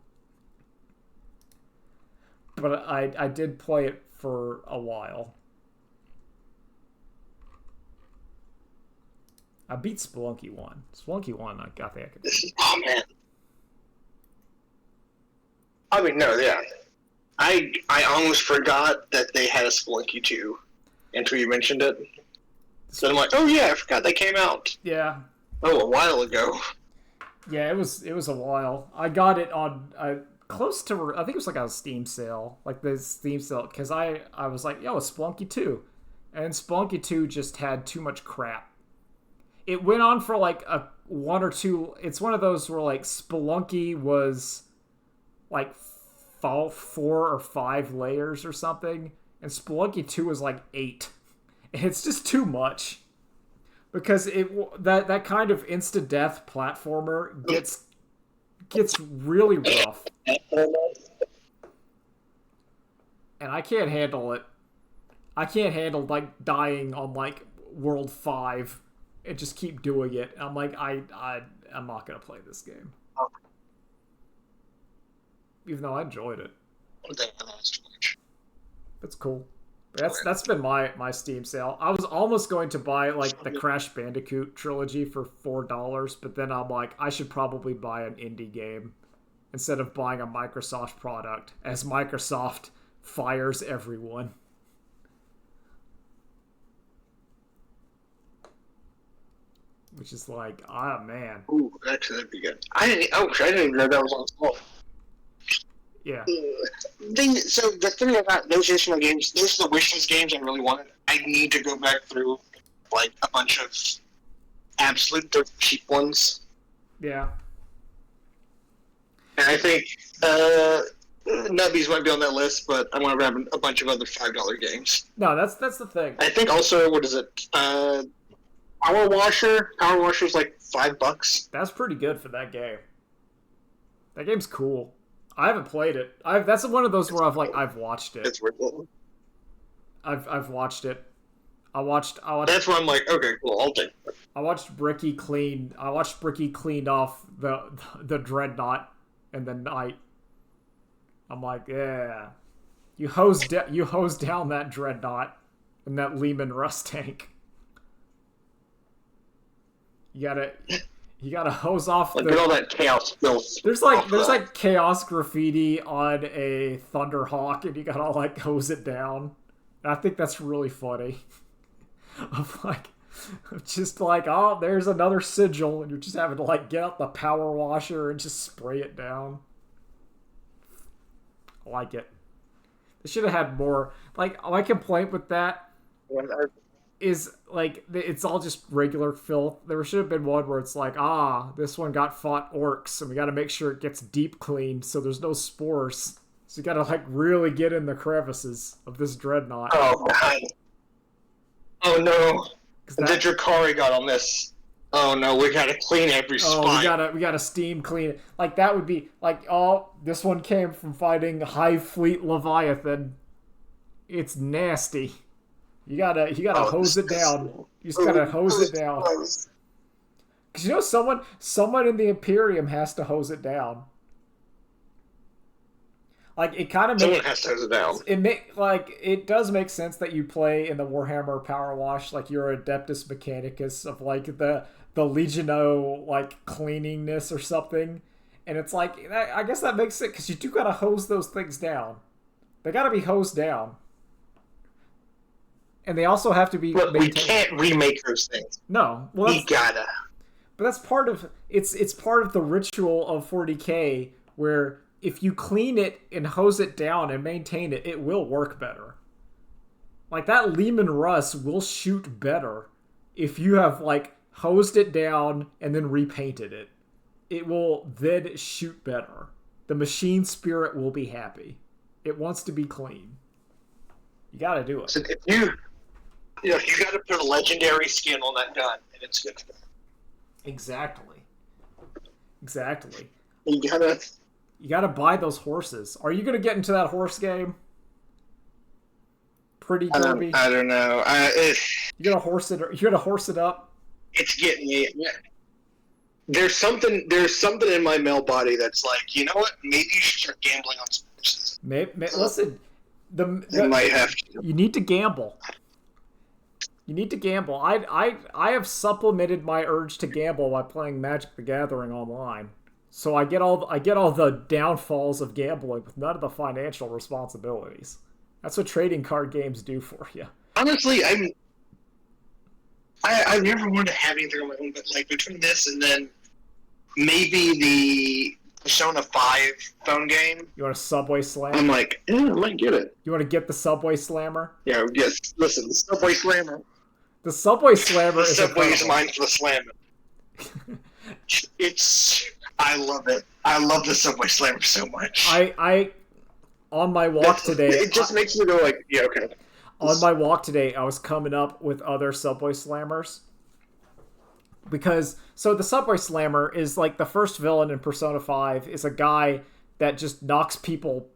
Speaker 1: But I did play it for a while. I beat Spelunky 1. Spelunky 1, I think I could do.
Speaker 2: Oh, man. I mean, no, yeah. I almost forgot that they had a Spelunky 2 until you mentioned it. So I'm like, oh yeah, I forgot they came out.
Speaker 1: Yeah.
Speaker 2: Oh, a while ago.
Speaker 1: Yeah, it was a while. I got it on close to, I think it was like a Steam sale, like the Steam sale, because I was like, yo, it's Spelunky 2, and Spelunky 2 just had too much crap. It went on for like a one or two. It's one of those where like Spelunky was like 4 or 5 layers or something, and Spelunky 2 was like 8. It's just too much because that kind of insta death platformer gets really rough, and I can't handle it. I can't handle like dying on like World 5 and just keep doing it. I'm like I'm not gonna play this game, even though I enjoyed it. That's cool. That's been my Steam sale. I was almost going to buy like the Crash Bandicoot trilogy for $4, but then I'm like, I should probably buy an indie game instead of buying a Microsoft product, as Microsoft fires everyone. Which is like, man.
Speaker 2: Ooh, actually, that'd be good. I didn't even know that was on sale.
Speaker 1: Yeah.
Speaker 2: So the thing about those additional games, those are the wishlist games I really wanted. I need to go back through like a bunch of absolute cheap ones.
Speaker 1: Yeah.
Speaker 2: And I think Nubbies might be on that list, but I want to grab a bunch of other $5 games.
Speaker 1: No, that's the thing.
Speaker 2: I think also, what is it? Power Washer. Power Washer's like $5.
Speaker 1: That's pretty good for that game. That game's cool. I haven't played it. That's one of those where I've watched it.
Speaker 2: It's worth it.
Speaker 1: I've watched it. I watched.
Speaker 2: That's where I'm like, okay, cool, I'll take it.
Speaker 1: I watched Bricky clean off the dreadnought in the night. I'm like, yeah, you hosed down that dreadnought and that Lehman Rust tank. You gotta hose off.
Speaker 2: Look at all that chaos filth.
Speaker 1: There's like chaos graffiti on a Thunderhawk, and you gotta like hose it down. And I think that's really funny. Just like, oh, there's another sigil, and you're just having to like get out the power washer and just spray it down. I like it. They should have had more. Like, my complaint with that is like it's all just regular filth. There should have been one where it's like, this one fought orcs, and we got to make sure it gets deep cleaned so there's no spores. So you got to like really get in the crevices of this dreadnought.
Speaker 2: Oh god! Oh no! The Drakari got on this. Oh no! We got to clean every spot.
Speaker 1: We got to steam clean it. Like that would be like, this one came from fighting High Fleet Leviathan. It's nasty. You gotta hose it down. You just gotta hose it down. Because someone in the Imperium has to hose it down. Like it kind of
Speaker 2: someone has to hose it down.
Speaker 1: It does make sense that you play in the Warhammer Power Wash like you're Adeptus Mechanicus of like the Legiono like cleaningness or something, and it's like I guess that makes it because you do gotta hose those things down. They gotta be hosed down. And they also have to be.
Speaker 2: But we can't remake those things.
Speaker 1: No,
Speaker 2: we gotta.
Speaker 1: But that's part of it's part of the ritual of 40K, where if you clean it and hose it down and maintain it, it will work better. Like, that Lehman Russ will shoot better if you have, like, hosed it down and then repainted it. It will then shoot better. The machine spirit will be happy. It wants to be clean. You gotta do it.
Speaker 2: So if you gotta put a legendary skin on that gun, and it's good.
Speaker 1: Exactly.
Speaker 2: You
Speaker 1: gotta buy those horses. Are you gonna get into that horse game? Pretty Derby?
Speaker 2: I don't know.
Speaker 1: You gonna horse it up?
Speaker 2: It's getting me. There's something in my male body that's like, you know what? Maybe you should start gambling on sports.
Speaker 1: Listen,
Speaker 2: You might have to.
Speaker 1: You need to gamble. I have supplemented my urge to gamble by playing Magic the Gathering online. So I get all the downfalls of gambling with none of the financial responsibilities. That's what trading card games do for you.
Speaker 2: Honestly, I've never wanted to have anything on my own, but like between this and then maybe the Persona 5 phone game.
Speaker 1: You want a Subway Slammer?
Speaker 2: I'm like, I might get it.
Speaker 1: You want to get the Subway Slammer?
Speaker 2: Yeah, yes. Listen, the Subway Slammer.
Speaker 1: The Subway Slammer
Speaker 2: is Subway is mine for the Slammer. I love it. I love the Subway Slammer so much.
Speaker 1: On my walk today...
Speaker 2: It just makes me go like, yeah, okay.
Speaker 1: On my walk today, I was coming up with other Subway Slammers. Because, so the Subway Slammer is like the first villain in Persona 5 is a guy that just knocks people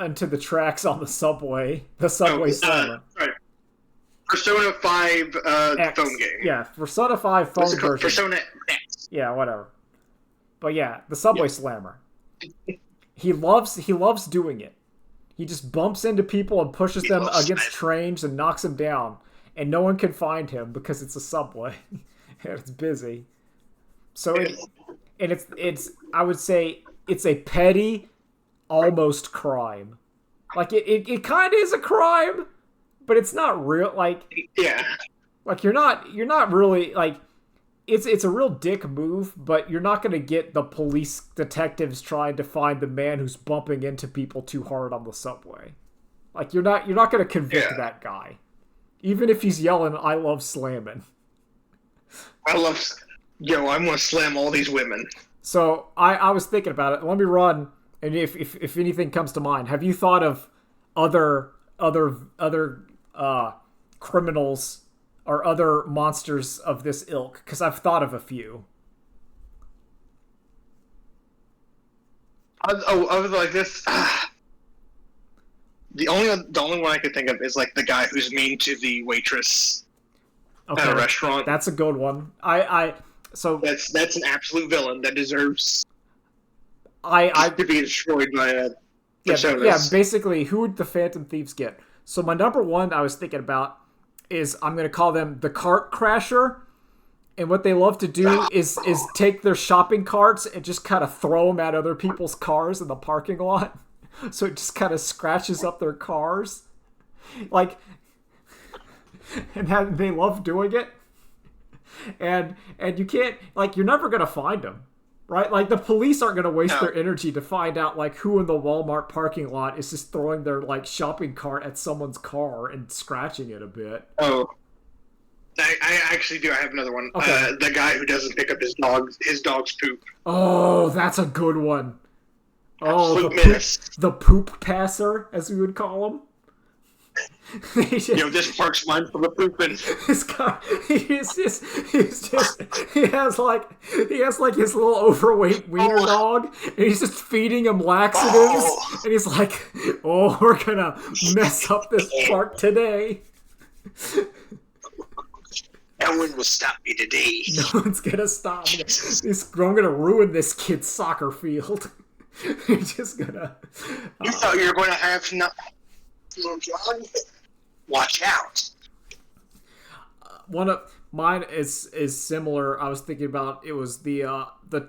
Speaker 1: into the tracks on the subway. The Subway Slammer.
Speaker 2: Right. Persona 5 phone game.
Speaker 1: Yeah, Persona 5 phone version.
Speaker 2: Persona X.
Speaker 1: Yeah, whatever. But yeah, the Subway Slammer. He loves doing it. He just bumps into people and pushes them against trains and knocks them down. And no one can find him because it's a subway. And it's busy. So it's I would say it's a petty, almost crime. Like it kind of is a crime, but it's not real. Like like you're not really like it's a real dick move, but you're not going to get the police detectives trying to find the man who's bumping into people too hard on the subway. Like you're not going to convict that guy, even if he's yelling "I love slamming."
Speaker 2: I'm going to slam all these women.
Speaker 1: So I was thinking about it. Let me run, and if anything comes to mind, have you thought of other criminals or other monsters of this ilk? Because I've thought of a few.
Speaker 2: Other like this. The only one I could think of is like the guy who's mean to the waitress at a restaurant.
Speaker 1: That's a good one. So
Speaker 2: that's an absolute villain that deserves to be destroyed by a Personas.
Speaker 1: Yeah, basically, who would the Phantom Thieves get? So my number one I was thinking about is I'm going to call them the Cart Crasher. And what they love to do is take their shopping carts and just kind of throw them at other people's cars in the parking lot. So it just kind of scratches up their cars. Like, and they love doing it. And you can't, like, you're never going to find them. Right? Like, the police aren't going to waste their energy to find out, like, who in the Walmart parking lot is just throwing their, like, shopping cart at someone's car and scratching it a bit.
Speaker 2: Oh. I actually do. I have another one.
Speaker 1: Okay.
Speaker 2: The guy who doesn't pick up his dog's poop.
Speaker 1: Oh, that's a good one. Oh, the poop passer, as we would call him.
Speaker 2: This park's mine for the pooping.
Speaker 1: This guy, he has like his little overweight wiener dog, and he's just feeding him laxatives, and he's like, "Oh, we're gonna mess up this park today.
Speaker 2: No one will stop me today.
Speaker 1: No one's gonna stop me. I'm gonna ruin this kid's soccer field. You're just gonna.
Speaker 2: You thought you were going to have watch out.
Speaker 1: One of mine is similar. I was thinking about it was the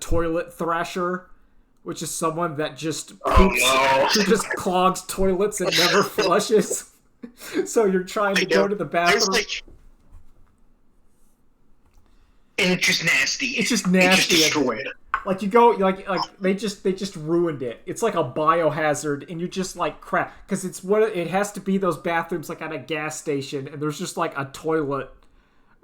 Speaker 1: toilet thrasher, which is someone that just poops, who just clogs toilets and never flushes. So you're trying to go to the bathroom.
Speaker 2: And it's just nasty.
Speaker 1: It's just nasty.
Speaker 2: It's just destroyed.
Speaker 1: Like you go like they just ruined it. It's like a biohazard, and you're just like crap because it has to be those bathrooms like at a gas station, and there's just like a toilet.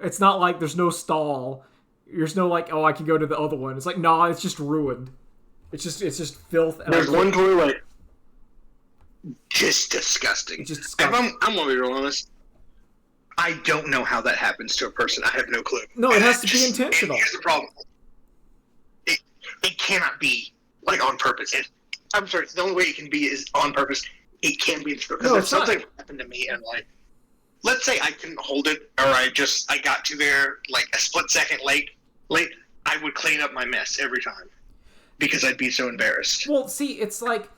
Speaker 1: It's not like there's no stall. There's no like, oh, I can go to the other one. It's like, no, it's just ruined. It's just filth.
Speaker 2: There's one toilet. Just disgusting.
Speaker 1: It's just disgusting.
Speaker 2: I'm gonna be real honest. I don't know how that happens to a person. I have no clue.
Speaker 1: No, it has to be intentional.
Speaker 2: And here's the problem. It cannot be like on purpose. I'm sorry. The only way it can be is on purpose. It can't be because if something happened to me and like, let's say I couldn't hold it, or I got to there like a split second late, I would clean up my mess every time because I'd be so embarrassed.
Speaker 1: Well, see, it's like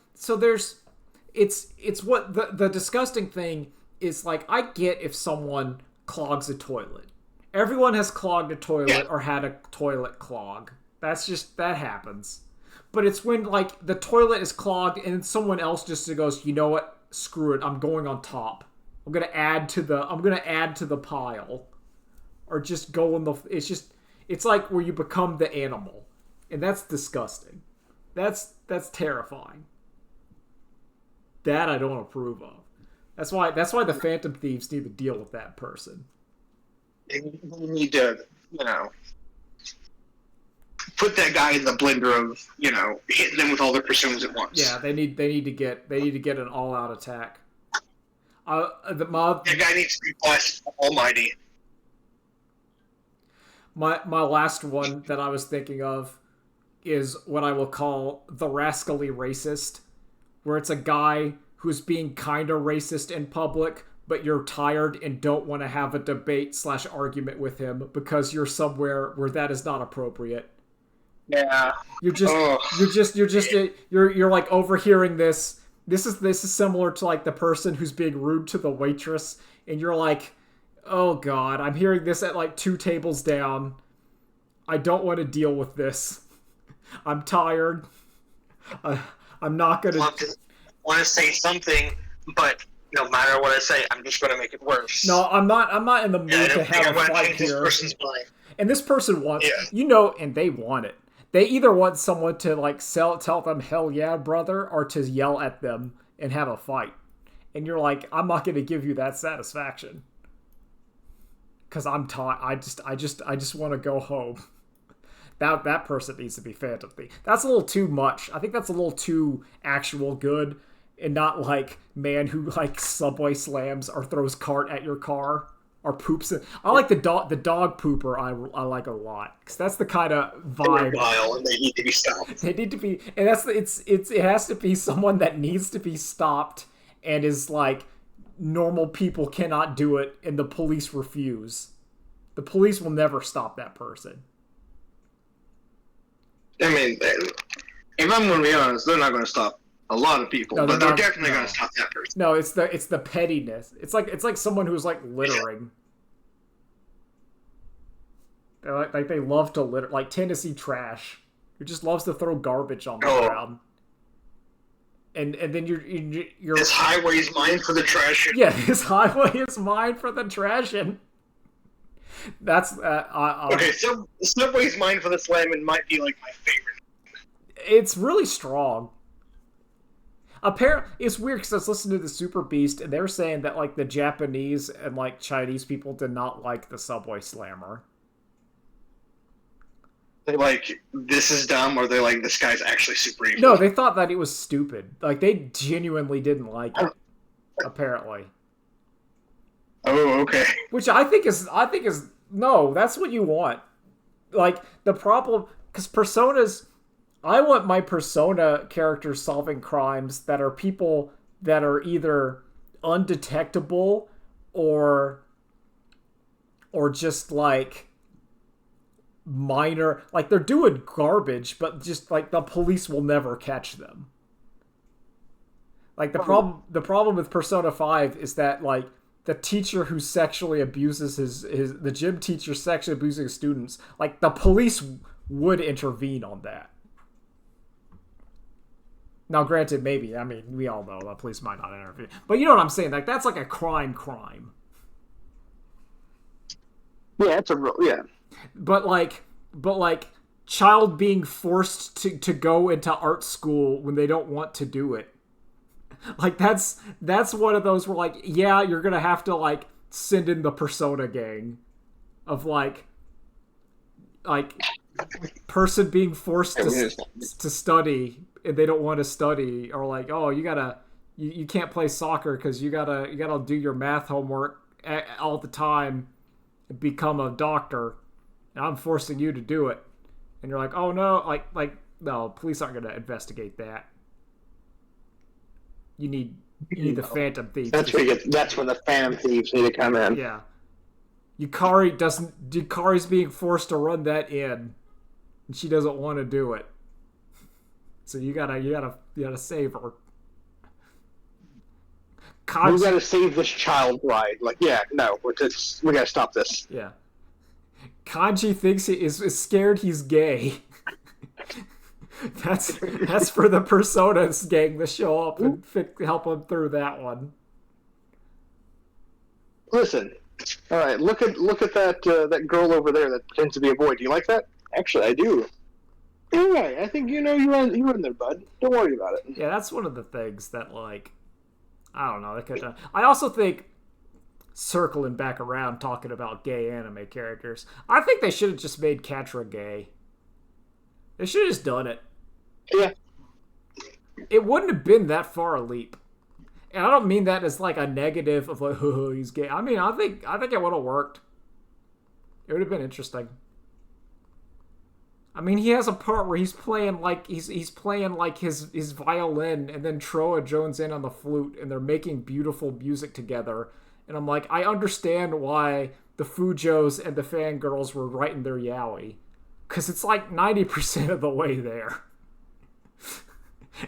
Speaker 1: it's what the disgusting thing is. Like, I get if someone clogs a toilet. Everyone has clogged a toilet or had a toilet clog. That happens. But it's when like the toilet is clogged and someone else just goes, you know what? Screw it. I'm going on top. I'm gonna add to the pile, or just go in the. It's like where you become the animal, and that's disgusting. That's terrifying. That I don't approve of. That's why the Phantom Thieves need to deal with that person.
Speaker 2: They need to, put that guy in the blender of, hitting them with all their personas at once.
Speaker 1: Yeah, they need to get an all-out attack.
Speaker 2: That guy needs to be blessed almighty.
Speaker 1: My last one that I was thinking of is what I will call the rascally racist, where it's a guy who's being kind of racist in public, but you're tired and don't want to have a debate/argument with him because you're somewhere where that is not appropriate.
Speaker 2: Yeah.
Speaker 1: You're like overhearing this. This is similar to like the person who's being rude to the waitress, and you're like, oh god, I'm hearing this at like 2 tables down. I don't want to deal with this. I'm tired. I'm not gonna
Speaker 2: want to say something, but no matter what I say, I'm just gonna make it worse.
Speaker 1: No, I'm not in the mood to have a fight here. And this person wants, and they want it. They either want someone to like tell them hell yeah, brother, or to yell at them and have a fight. And you're like, I'm not going to give you that satisfaction because I'm tired. I just want to go home. That person needs to be Phantom Thief. That's a little too much. I think that's a little too actual good, and not like man who like subway slams or throws cart at your car. Or poops. I like the dog pooper. I like a lot because that's the kind of vibe.
Speaker 2: They're vile and they need to be stopped.
Speaker 1: They need to be, and it has to be someone that needs to be stopped and is like normal people cannot do it, and the police refuse. The police will never stop that person.
Speaker 2: I mean, if I'm going to be honest, they're not going to stop a lot of people, but they're definitely going to stop that person.
Speaker 1: No, it's the pettiness. It's like someone who's like littering. They're like they love to litter, like Tennessee Trash, who just loves to throw garbage on the ground. And then you're
Speaker 2: this highway is mine for the trash.
Speaker 1: Yeah, this highway is mine for the trashing. That's
Speaker 2: okay. So Subway's mine for the slamming might be like my favorite.
Speaker 1: It's really strong. Apparently, it's weird because I was listening to the Super Beast, and they're saying that like the Japanese and like Chinese people did not like the Subway Slammer.
Speaker 2: They like, this is dumb, or they're like, this guy's actually super evil.
Speaker 1: No, they thought that it was stupid. Like they genuinely didn't like it. Apparently.
Speaker 2: Oh, okay.
Speaker 1: Which I think is no. That's what you want. Like the problem, because personas. I want my Persona characters solving crimes that are people that are either undetectable or just like minor, like they're doing garbage, but just like the police will never catch them. Like the problem with Persona 5 is that like the teacher who sexually abuses the gym teacher sexually abusing his students, like the police would intervene on that. Now, granted, maybe, I mean, we all know the police might not intervene. But you know what I'm saying? Like, that's like a crime.
Speaker 2: Yeah, it's a real, yeah.
Speaker 1: But like, child being forced to go into art school when they don't want to do it. Like, that's one of those where, like, yeah, you're gonna have to, like, send in the Persona gang of, like person being forced to study and they don't want to study, or like, oh, you can't play soccer because you gotta do your math homework all the time and become a doctor, and I'm forcing you to do it, and you're like, oh no, like no, police aren't gonna investigate that. You need the Phantom Thieves.
Speaker 3: That's when the Phantom Thieves need to come in.
Speaker 1: Yeah. Yukari's being forced to run that in, and she doesn't want to do it. So you gotta save her.
Speaker 3: We gotta save this child bride. Like, yeah, no, we gotta stop this.
Speaker 1: Yeah. Kanji thinks he is scared he's gay. That's for the Personas gang to show up and help him through that one.
Speaker 3: Listen, all right, look at that girl over there that pretends to be a boy. Do you like that? Actually, I do. You're right. I think you're in there, bud. Don't worry about it.
Speaker 1: Yeah, that's one of the things that, like, I don't know. I also think, circling back around talking about gay anime characters, I think they should have just made Catra gay. They should have just done it.
Speaker 3: Yeah.
Speaker 1: It wouldn't have been that far a leap. And I don't mean that as like a negative of like, oh, he's gay. I mean, I think it would have worked. It would have been interesting. I mean, he has a part where he's playing like he's playing like his violin, and then Troa joins in on the flute, and they're making beautiful music together. And I'm like, I understand why the Fujos and the fangirls were writing their yaoi, because it's like 90% of the way there.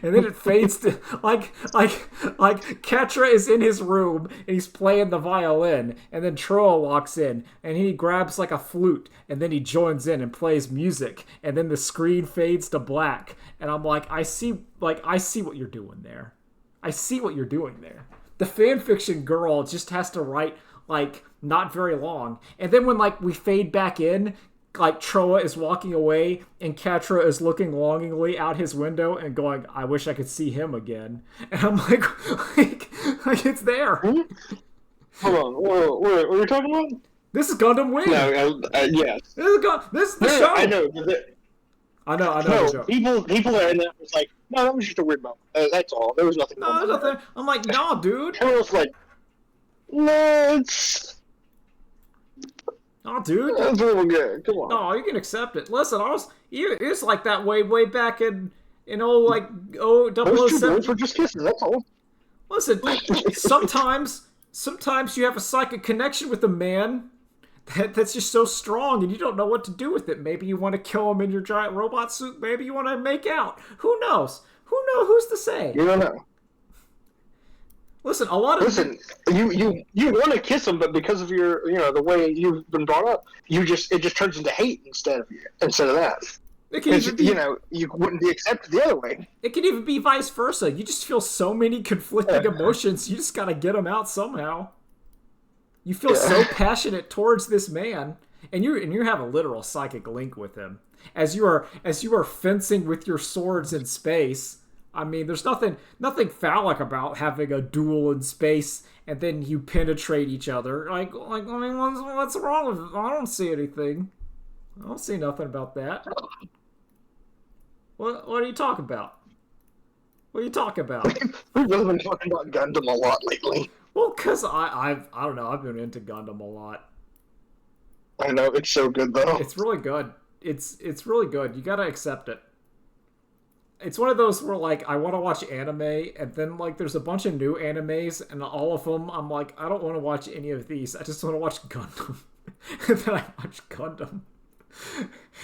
Speaker 1: And then it fades to like Ketra is in his room and he's playing the violin, and then Troa walks in and he grabs like a flute, and then he joins in and plays music, and then the screen fades to black, and I'm like, I see what you're doing there. I see what you're doing there. The fanfiction girl just has to write like not very long, and then when like we fade back in, like Troa is walking away and Catra is looking longingly out his window and going, I wish I could see him again. And I'm like it's there.
Speaker 3: Hold on, what are you talking about?
Speaker 1: This is Gundam Wing.
Speaker 3: No, yes.
Speaker 1: This is the show.
Speaker 3: I know.
Speaker 1: I know.
Speaker 3: No, people are in there. It's like, no, that was just a weird moment. That's all. There was nothing.
Speaker 1: No, there's nothing. I'm like, no, dude.
Speaker 3: Everyone's like, no, it's.
Speaker 1: Oh, dude.
Speaker 3: That's a little good. Come on.
Speaker 1: No, you can accept it. Listen, it's like that way back in 007.
Speaker 3: Those were just kisses, that's all.
Speaker 1: Listen, sometimes you have a psychic connection with a man that's just so strong and you don't know what to do with it. Maybe you want to kill him in your giant robot suit. Maybe you want to make out. Who knows? Who's to say?
Speaker 3: You don't know.
Speaker 1: Listen,
Speaker 3: you want to kiss him, but because of your, the way you've been brought up, it just turns into hate instead of that.
Speaker 1: It can even be,
Speaker 3: you wouldn't be accepted the other way.
Speaker 1: It can even be vice versa. You just feel so many conflicting emotions. You just gotta get them out somehow. You feel so passionate towards this man, and you have a literal psychic link with him as you are fencing with your swords in space. I mean, there's nothing phallic about having a duel in space and then you penetrate each other. I mean, what's wrong with it? I don't see anything. I don't see nothing about that. What are you talking about? What are you talking about?
Speaker 3: We've really been talking about Gundam a lot lately.
Speaker 1: Well, because I don't know. I've been into Gundam a lot.
Speaker 3: I know, it's so good, though.
Speaker 1: It's really good. It's really good. You gotta accept it. It's one of those where, like, I want to watch anime, and then, like, there's a bunch of new animes, and all of them, I'm like, I don't want to watch any of these. I just want to watch Gundam. And then I watch Gundam.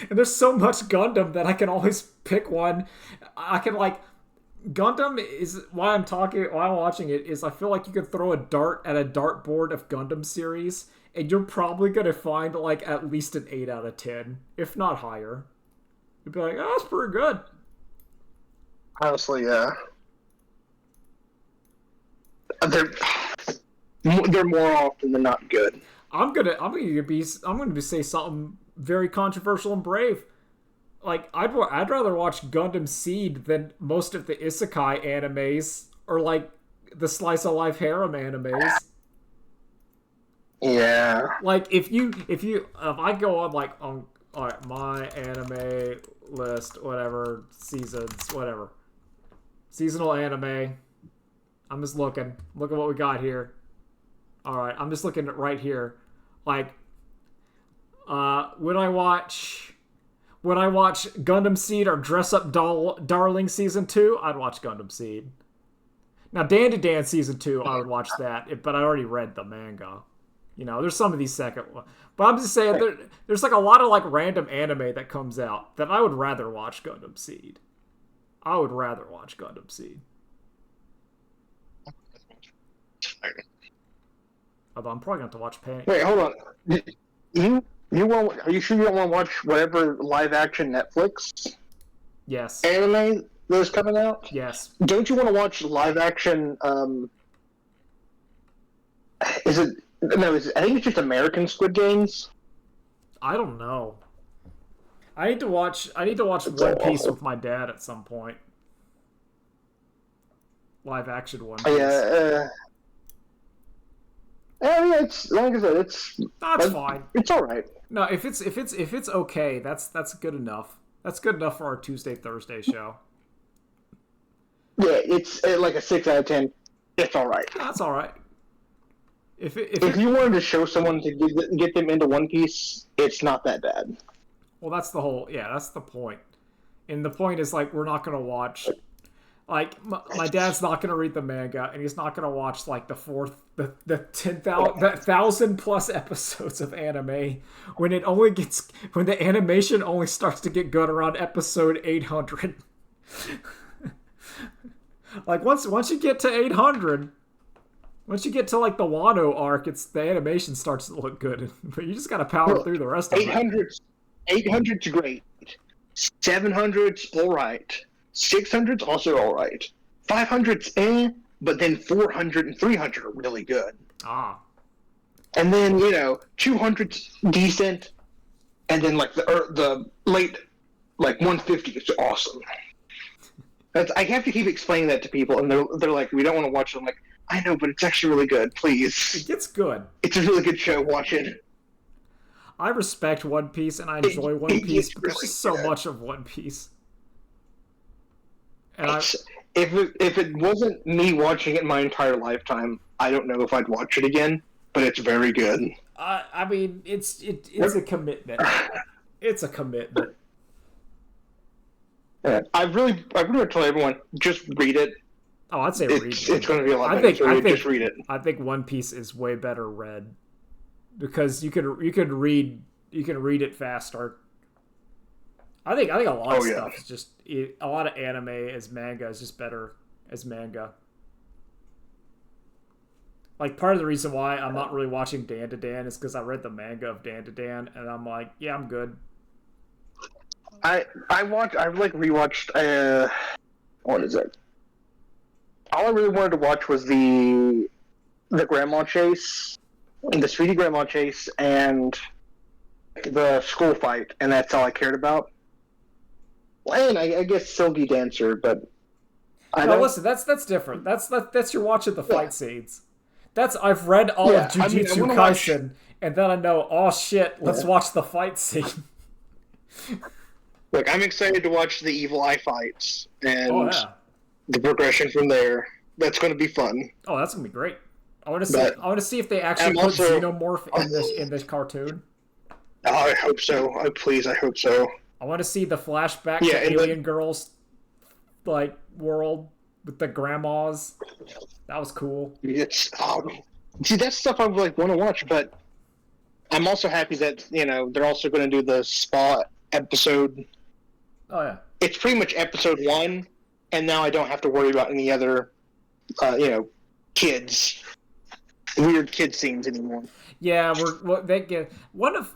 Speaker 1: And there's so much Gundam that I can always pick one. I can, like, Gundam is, why I'm watching it, is I feel like you could throw a dart at a dartboard of Gundam series, and you're probably going to find, like, at least an 8 out of 10, if not higher. You'd be like, oh, that's pretty good.
Speaker 3: Honestly, yeah. They're more often than not good.
Speaker 1: I'm gonna say something very controversial and brave. like I'd rather watch Gundam Seed than most of the isekai animes or like the slice of life harem animes.
Speaker 3: Yeah.
Speaker 1: Like if I go on like on all right, my anime list, whatever seasons, whatever seasonal anime. I'm just looking. Look at what we got here. All right, I'm just looking at right here. Like, would I watch Gundam Seed or Dress Up Darling season 2? I'd watch Gundam Seed. Now, Dan to Dan season 2, I would watch that, but I already read the manga. You know, there's some of these second ones. But I'm just saying, there's like a lot of like random anime that comes out that I would rather watch Gundam Seed. I would rather watch Gundam Seed. Although I'm probably going to have to watch Panic.
Speaker 3: Wait, hold on. You want? Are you sure you don't want to watch whatever live action Netflix
Speaker 1: Yes.
Speaker 3: anime that's coming out?
Speaker 1: Yes.
Speaker 3: Don't you want to watch live action? Is it? No, I think it's just American Squid Games.
Speaker 1: I don't know. I need to watch One Piece with my dad at some point. Live action One Piece.
Speaker 3: Yeah. Yeah, it's like I said,
Speaker 1: That's fine.
Speaker 3: It's all right.
Speaker 1: No, if it's okay, that's good enough. That's good enough for our Tuesday Thursday show.
Speaker 3: Yeah, it's like a 6 out of 10. It's all right.
Speaker 1: That's all right. If
Speaker 3: you wanted to show someone to get them into One Piece, it's not that bad.
Speaker 1: Well, that's the point. And the point is like we're not gonna watch. Like my dad's not gonna read the manga, and he's not gonna watch like the 1,000 plus episodes of anime when the animation only starts to get good around episode 800. Like once you get to 800, once you get to like the Wano arc, the animation starts to look good, but you just gotta power through the rest of it.
Speaker 3: 800's great. 700's all right. 600's also all right. 500's but then 400 and 300 are really good.
Speaker 1: Ah.
Speaker 3: And then 200's decent, and then like the late 150 is awesome. I have to keep explaining that to people, and they're like, we don't want to watch it. I'm like, I know, but it's actually really good. Please,
Speaker 1: it gets good.
Speaker 3: It's a really good show. Watch it.
Speaker 1: I respect One Piece and I enjoy One Piece, but there's just so much of One Piece. And
Speaker 3: if it wasn't me watching it my entire lifetime, I don't know if I'd watch it again. But it's very good.
Speaker 1: I mean, it's a commitment. It's a commitment.
Speaker 3: Yeah, I really tell everyone just read it.
Speaker 1: Oh, I'd say read it. It's
Speaker 3: going to be a lot better. Just read it.
Speaker 1: I think One Piece is way better read because you could read it faster. I think a lot of stuff is just a lot of anime as manga is just better as manga. Like part of the reason why I'm not really watching Dan to Dan is because I read the manga of Dan to Dan and I'm like, yeah, I'm good.
Speaker 3: I rewatched what is it? All I really wanted to watch was the grandma chase, the Sweetie grandma chase, and the school fight, and that's all I cared about. And I guess Silky Dancer, but
Speaker 1: listen, that's different. That's your watch of the fight scenes. I've read all of Jujutsu Kaisen, and then I know, oh shit, let's watch the fight scene.
Speaker 3: Look, I'm excited to watch the Evil Eye fights and the progression from there. That's going to be fun.
Speaker 1: Oh, that's going to be great. I want to see if they actually put Xenomorph in this cartoon.
Speaker 3: Oh, I hope so. Please, I hope so.
Speaker 1: I want to see the flashback to Alien Girls world with the grandmas. That was cool.
Speaker 3: See, that's stuff I want to watch, but I'm also happy that they're also going to do the spa episode.
Speaker 1: Oh yeah,
Speaker 3: it's pretty much episode 1, and now I don't have to worry about any other, weird kid scenes anymore.
Speaker 1: Yeah, one of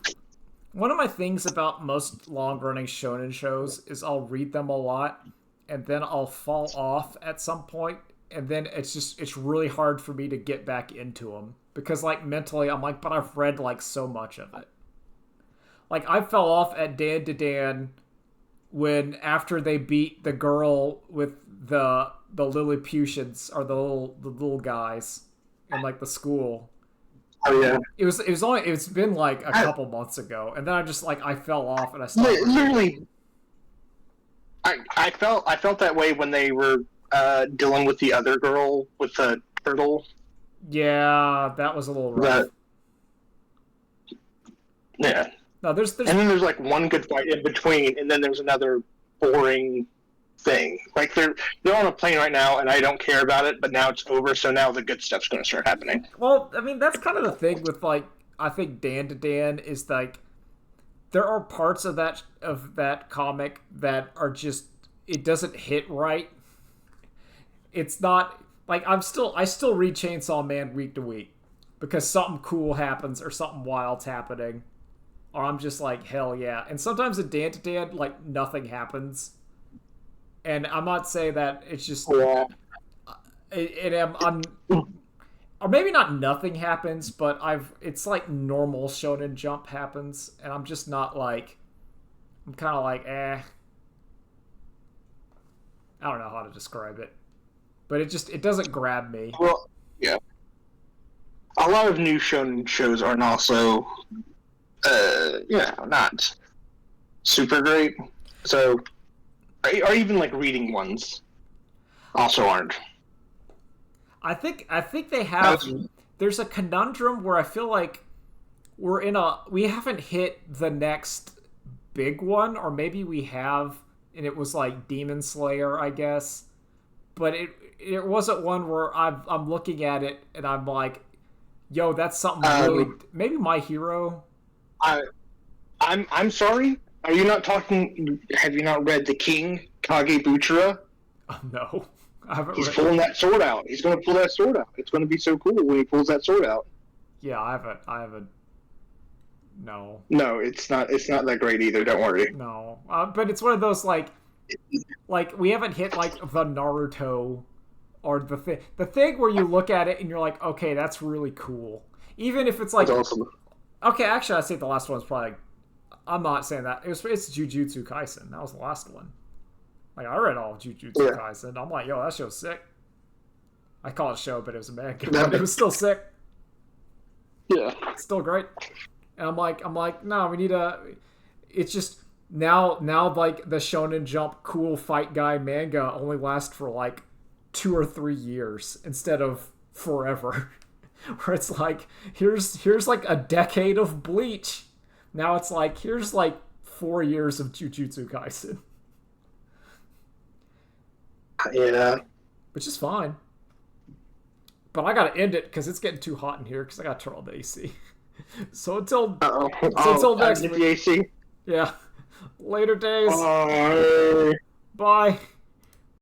Speaker 1: my things about most long-running shonen shows is I'll read them a lot, and then I'll fall off at some point, and then it's really hard for me to get back into them because mentally I'm like, but I've read so much of it. I fell off at Dan to Dan when after they beat the girl with the Lilliputians or the little guys in like the school.
Speaker 3: Oh yeah.
Speaker 1: It's been like a couple months ago, and then I just like I fell off and I stopped.
Speaker 3: Literally, I felt that way when they were dealing with the other girl with the turtle.
Speaker 1: Yeah, that was a little rough.
Speaker 3: Yeah.
Speaker 1: No, there's
Speaker 3: and then there's like one good fight in between, and then there's another boring thing. Like they're on a plane right now, and I don't care about it. But now it's over, so now the good stuff's going to start happening.
Speaker 1: Well, I mean that's kind of the thing with like I think Dan to Dan is like there are parts of that comic that are just it doesn't hit right. It's not like I still read Chainsaw Man week to week because something cool happens or something wild's happening. Or I'm just like, hell yeah. And sometimes at Dan to Dan, like, nothing happens. And I'm not saying that it's just...
Speaker 3: Yeah.
Speaker 1: I'm or maybe not nothing happens, but it's like normal Shonen Jump happens. And I'm just not like... I'm kind of like, eh. I don't know how to describe it. But it doesn't grab me.
Speaker 3: Well, yeah. A lot of new Shonen shows aren't also... not super great. So, or even like reading ones also aren't.
Speaker 1: I think they have. There's a conundrum where I feel like we haven't hit the next big one, or maybe we have, and it was like Demon Slayer, I guess. But it wasn't one where I'm looking at it and I'm like, yo, that's something really. Maybe My Hero.
Speaker 3: I'm sorry. Are you not talking? Have you not read The King, Kagebuchira?
Speaker 1: No, I haven't.
Speaker 3: He's pulling that sword out. He's going to pull that sword out. It's going to be so cool when he pulls that sword out.
Speaker 1: Yeah, I haven't. No.
Speaker 3: No, it's not. It's not that great either. Don't worry.
Speaker 1: No, but it's one of those like we haven't hit like the Naruto or the thing where you look at it and you're like, okay, that's really cool. Even if it's like.
Speaker 3: That's awesome.
Speaker 1: Okay, actually, I say the last one's probably. I'm not saying that. It's Jujutsu Kaisen. That was the last one. Like I read all of Jujutsu Kaisen. I'm like, yo, that show's sick. I call it show, but it was a manga. But it was still sick.
Speaker 3: Yeah,
Speaker 1: it's still great. And I'm like, no, we need a. It's just now like the Shonen Jump cool fight guy manga only lasts for like 2 or 3 years instead of forever. Where it's like, here's like a decade of Bleach. Now it's like, here's like 4 years of Jujutsu Kaisen.
Speaker 3: Yeah.
Speaker 1: Which is fine. But I gotta end it because it's getting too hot in here because I gotta turn on the AC. So until next week.
Speaker 3: The AC.
Speaker 1: Yeah. Later days.
Speaker 3: Bye.
Speaker 1: Bye.